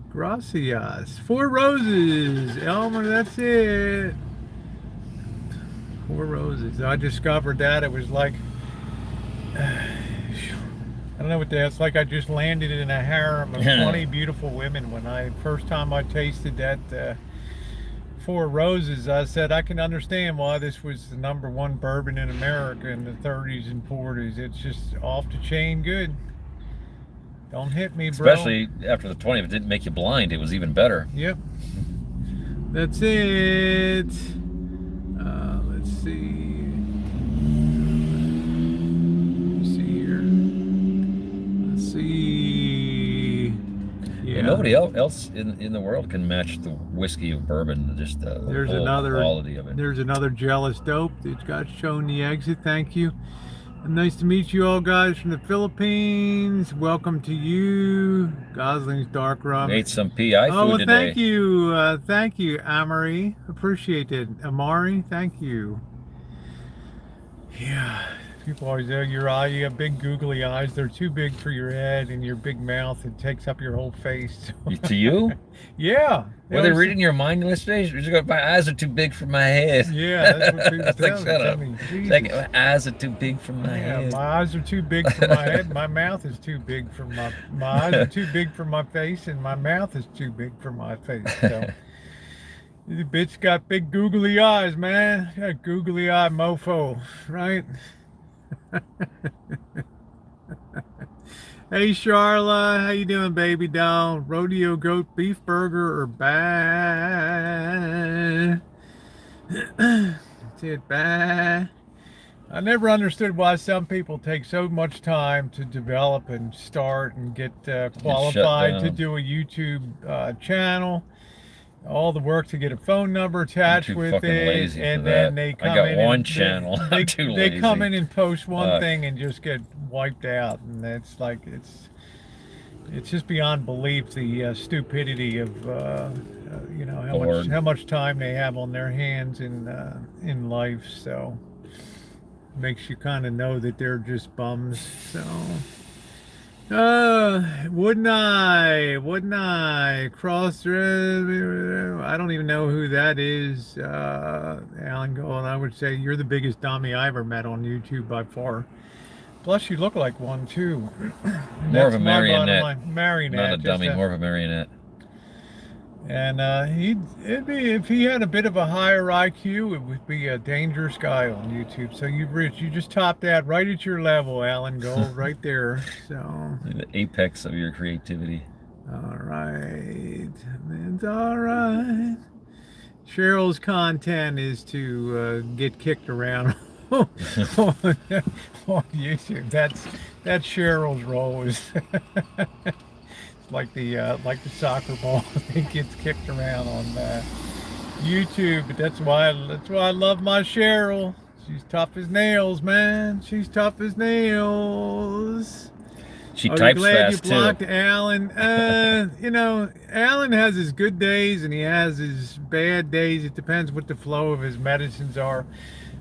Gracias. Four Roses. Elmer, that's it. Four Roses. I discovered that. It was like, I don't know what that's like. I just landed in a harem of 20 beautiful women when first time I tasted that Four Roses. I said I can understand why this was the #1 bourbon in America in the 30s and 40s. It's just off the chain good. Don't hit me, bro. Especially after the 20, if it didn't make you blind, it was even better. Yep. That's it. Let's see. Let's see. Yeah. And nobody else in the world can match the whiskey of bourbon. Just the There's whole another quality of it. There's another jealous dope that's got shown the exit. Thank you. Nice to meet you all, guys from the Philippines. Welcome to you, Gosling's Dark Rum. Ate some PI food well, today. thank you, Amari. Appreciate it, Amari. Thank you. Yeah, people always say your eye. You have big googly eyes. They're too big for your head, and your big mouth. It takes up your whole face. To you? Yeah. Were they reading your mind yesterday? You just go, my eyes are too big for my head. Yeah, that's what people It's like, tell shut up. me. It's like, my eyes are too big for my head. My eyes are too big for my head. My mouth is too big for my eyes are too big for my face, and my mouth is too big for my face. So the bitch got big googly eyes, man. Got googly eye mofo, right? Hey Charla, how you doing, baby doll? Rodeo goat beef burger or bad? That's it, bad. I never understood why some people take so much time to develop and start and get qualified to do a YouTube channel. All the work to get a phone number attached with it, and then they come in. I got one channel. They come in and post one thing and just get wiped out, and that's like it's just beyond belief the stupidity of you know how much time they have on their hands in life. So makes you kind of know that they're just bums. So. Wouldn't I cross I don't even know who that is. Alan Gold, I would say you're the biggest dummy I ever met on YouTube by far. Plus you look like one too. More of a marionette. Not a dummy, more of a marionette. And it'd be, if he had a bit of a higher IQ, it would be a dangerous guy on YouTube. So you just topped that right at your level, Alan Gold, right there. So the apex of your creativity. All right, it's all right. Cheryl's content is to get kicked around on YouTube. That's Cheryl's role is. like the soccer ball that gets kicked around on YouTube, but that's why I love my Cheryl. She's tough as nails, man. She's tough as nails. She types glad fast you blocked too. Alan? You know, Alan has his good days and he has his bad days. It depends what the flow of his medicines are.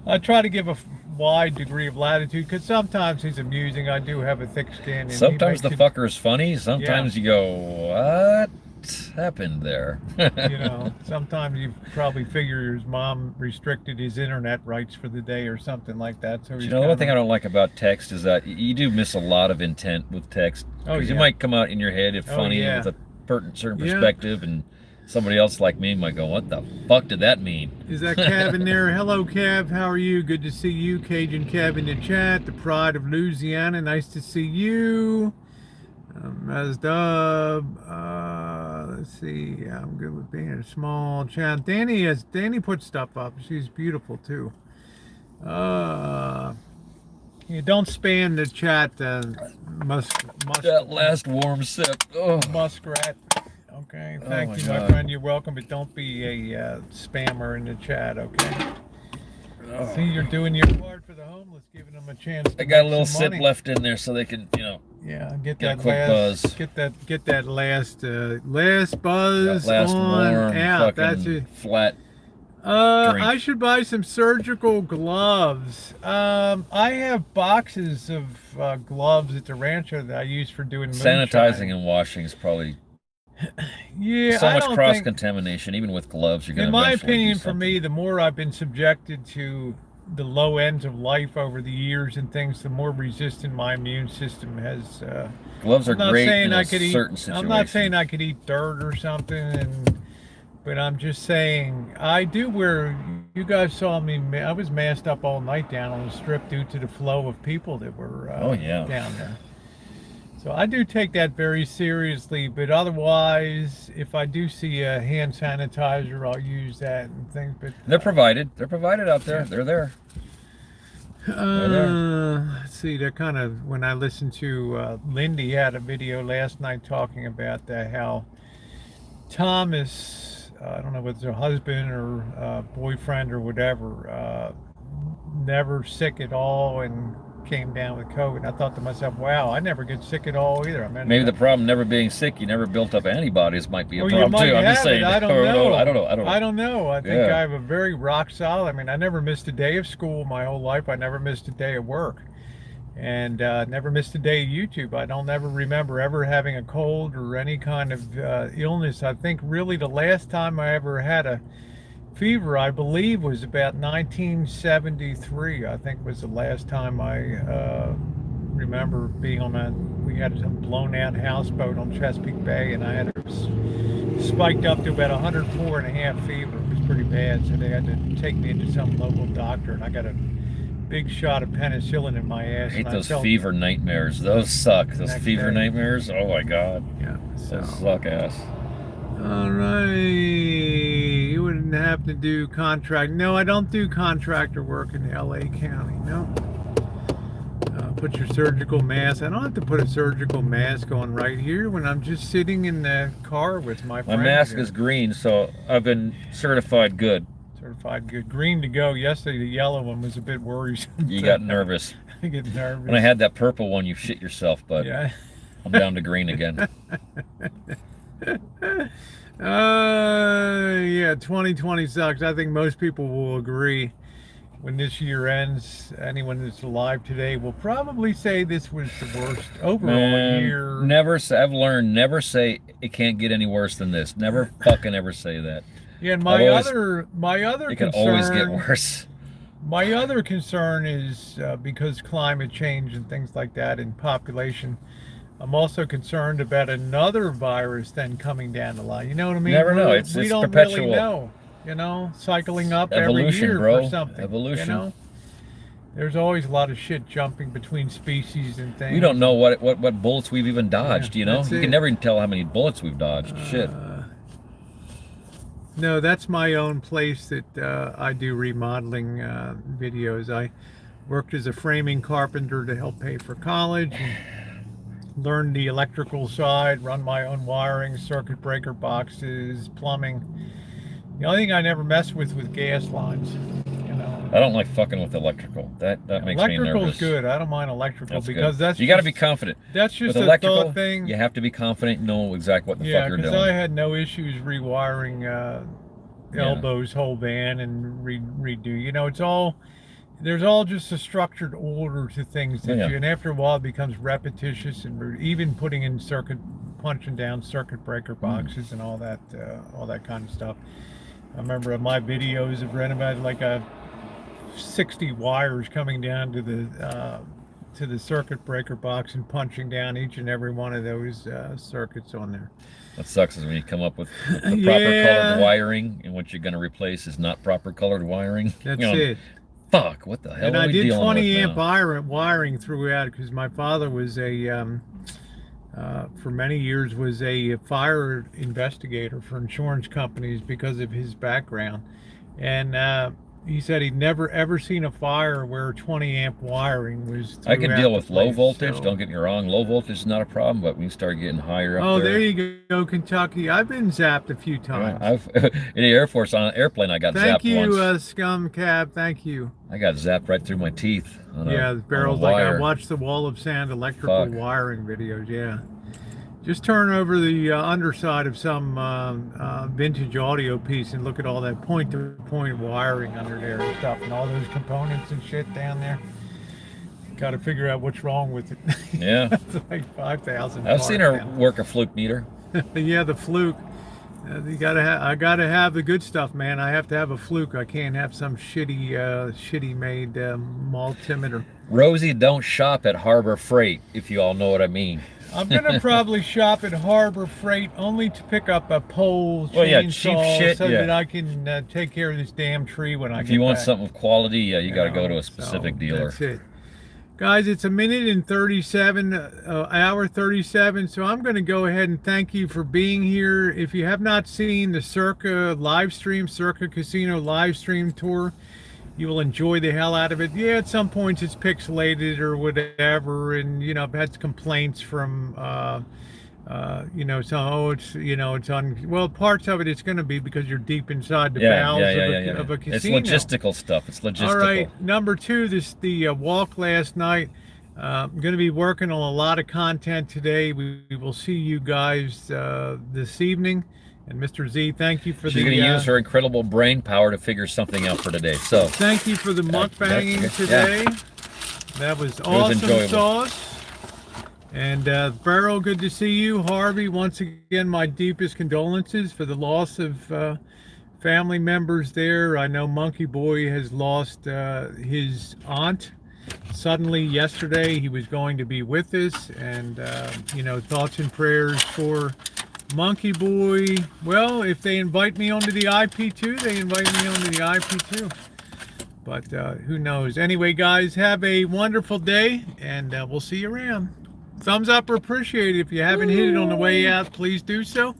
I try to give a wide degree of latitude because sometimes he's amusing. I do have a thick skin. And sometimes the fucker is funny. Sometimes you go, what happened there? You know, sometimes you probably figure his mom restricted his internet rights for the day or something like that. So you know, one thing I don't like about text is that you do miss a lot of intent with text. Because you might come out in your head if funny with a certain perspective, and somebody else like me might go, what the fuck did that mean? Is that Kev in there? Hello, Kev. How are you? Good to see you. Cajun Kev in the chat. The pride of Louisiana. Nice to see you. Mazdub. Let's see. I'm good with being a small chat. Danny put stuff up. She's beautiful, too. You don't spam the chat. That last warm sip. Oh. Muskrat. Okay, thank you, my friend. You're welcome, but don't be a spammer in the chat, okay? See, you're doing your part for the homeless, giving them a chance. I got a little sip left in there, so they can, you know. Yeah, get that a quick buzz. Get that last buzz that last on warm, out. That's it. Flat. I should buy some surgical gloves. I have boxes of gloves at the rancho that I use for doing moonshine. Sanitizing and washing is probably so much cross-contamination. Even with gloves, you're going to. In my opinion, for me, the more I've been subjected to the low ends of life over the years and things, the more resistant my immune system has. Gloves are great in a certain situation. I'm not saying I could eat dirt or something, but I'm just saying I do wear. You guys saw me. I was masked up all night down on the strip due to the flow of people that were down there. So I do take that very seriously, but otherwise, if I do see a hand sanitizer, I'll use that and things. But they're provided. They're provided out there. They're there. Let's see. They're kind of, when I listened to Lindy had a video last night talking about how Thomas, I don't know whether it's her husband or boyfriend or whatever, never sick at all and came down with COVID. I thought to myself, wow, I never get sick at all either. I mean, Maybe the problem never being sick, you never built up antibodies might be a well, you problem might too. I'm just have saying. it. I don't know. I don't know. I don't know. I think Yeah. I have a very rock solid. I mean, I never missed a day of school my whole life. I never missed a day of work, and never missed a day of YouTube. I don't ever remember ever having a cold or any kind of illness. I think really the last time I ever had a fever, I believe, was about 1973. I think was the last time I remember being on we had a blown out houseboat on Chesapeake Bay, and I had it spiked up to about 104.5 fever. It was pretty bad, so they had to take me into some local doctor, and I got a big shot of penicillin in my ass. I hate and those felt fever nightmares. Those suck. Those next fever day. nightmares. Oh my god. Yeah. So. Those suck ass. All right. You wouldn't have to do contract. No, I don't do contractor work in LA County. No. Put your surgical mask. I don't have to put a surgical mask on right here when I'm just sitting in the car with my friend. My mask here. is green, so I've been certified good. Certified good. Green to go. Yesterday, the yellow one was a bit worrisome. You got nervous. I get nervous. When I had that purple one, you shit yourself, but Yeah. I'm down to green again. Yeah, 2020 sucks. I think most people will agree. When this year ends, anyone that's alive today will probably say this was the worst overall year. Never say, I've learned never say it can't get any worse than this. Never fucking ever say that. Yeah, and my other It can always get worse. My other concern is because climate change and things like that and population. I'm also concerned about another virus then coming down the line. You know what I mean? Never know. We It's don't perpetual. really know. You know, cycling up Evolution, every year bro. for something. Evolution. You know? There's always a lot of shit jumping between species and things. We don't know what bullets we've even dodged, Yeah, you know? that's You it. can never even tell how many bullets we've dodged. Shit. No, that's my own place that I do remodeling videos. I worked as a framing carpenter to help pay for college, and learned the electrical side, run my own wiring, circuit breaker boxes, plumbing. The only thing I never mess with gas lines. You know, I don't like fucking with electrical. That makes me nervous. electrical's good. I don't mind electrical because good. that's You got to be confident. That's just With a electrical, thought thing. you have to be confident, know exactly what the Yeah, fuck you're because doing. I had no issues rewiring elbows, whole van, and redo. You know, there's all just a structured order to things that and after a while it becomes repetitious, and even putting in punching down circuit breaker boxes and all that kind of stuff. I remember my videos have ran about like 60 wires coming down to the circuit breaker box and punching down each and every one of those circuits on there. What sucks is when you come up with the proper colored wiring and what you're going to replace is not proper colored wiring. That's it. Fuck, what the hell And are I we did dealing 20 with amp now? wiring throughout because my father was for many years was a fire investigator for insurance companies because of his background. And he said he'd never ever seen a fire where 20 amp wiring was I can throughout deal the with low place, voltage, so- don't get me wrong. Low voltage is not a problem, but when you start getting higher up Oh, there. there you go, Kentucky. I've been zapped a few times. Yeah, I've in the Air Force on an airplane I got Thank zapped you, once. Scum Cab. Thank you. I got zapped right through my teeth. Yeah, the barrels like I watched the Wall of Sound electrical wiring videos. Yeah, just turn over the underside of some vintage audio piece and look at all that point-to-point wiring under there and stuff, and all those components and shit down there. Got to figure out what's wrong with it. Yeah, It's like 5,000. I've seen her work a fluke meter. Yeah, the fluke. I gotta have the good stuff, man. I have to have a fluke. I can't have some shitty made multimeter. Rosie, don't shop at Harbor Freight, if you all know what I mean. I'm gonna probably shop at Harbor Freight only to pick up a pole chainsaw, Well, yeah, cheap shit, so yeah. that I can take care of this damn tree when I If get you want back. something of quality, yeah, you got to go to a So, specific dealer. That's it. Guys, it's 1:37, hour 37, so I'm going to go ahead and thank you for being here. If you have not seen the Circa live stream, Circa Casino live stream tour, you will enjoy the hell out of it. Yeah, at some points it's pixelated or whatever, and you know, I've had complaints from You know, so it's, you know, it's on, well, parts of it it's going to be because you're deep inside the Yeah, bowels yeah, yeah, of, yeah, a, yeah. of a It's casino. logistical stuff. It's logistical. All right, number two, the walk last night. I'm going to be working on a lot of content today. We will see you guys this evening. And Mr. Z, thank you for She's going to use her incredible brain power to figure something out for today. So thank you for the mukbanging yeah. today. That was awesome enjoyable. sauce. And Burrow, good to see you. Harvey, once again, my deepest condolences for the loss of family members there. I know Monkey Boy has lost his aunt suddenly yesterday. He was going to be with us, and you know, thoughts and prayers for Monkey Boy. Well, if they invite me onto the IP2, they invite me onto the IP2. But who knows? Anyway, guys, have a wonderful day, and we'll see you around. Thumbs up or appreciated. If you haven't hit it on the way out, please do so.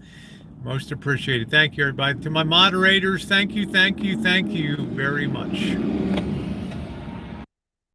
Most appreciated. Thank you, everybody. To my moderators, thank you very much.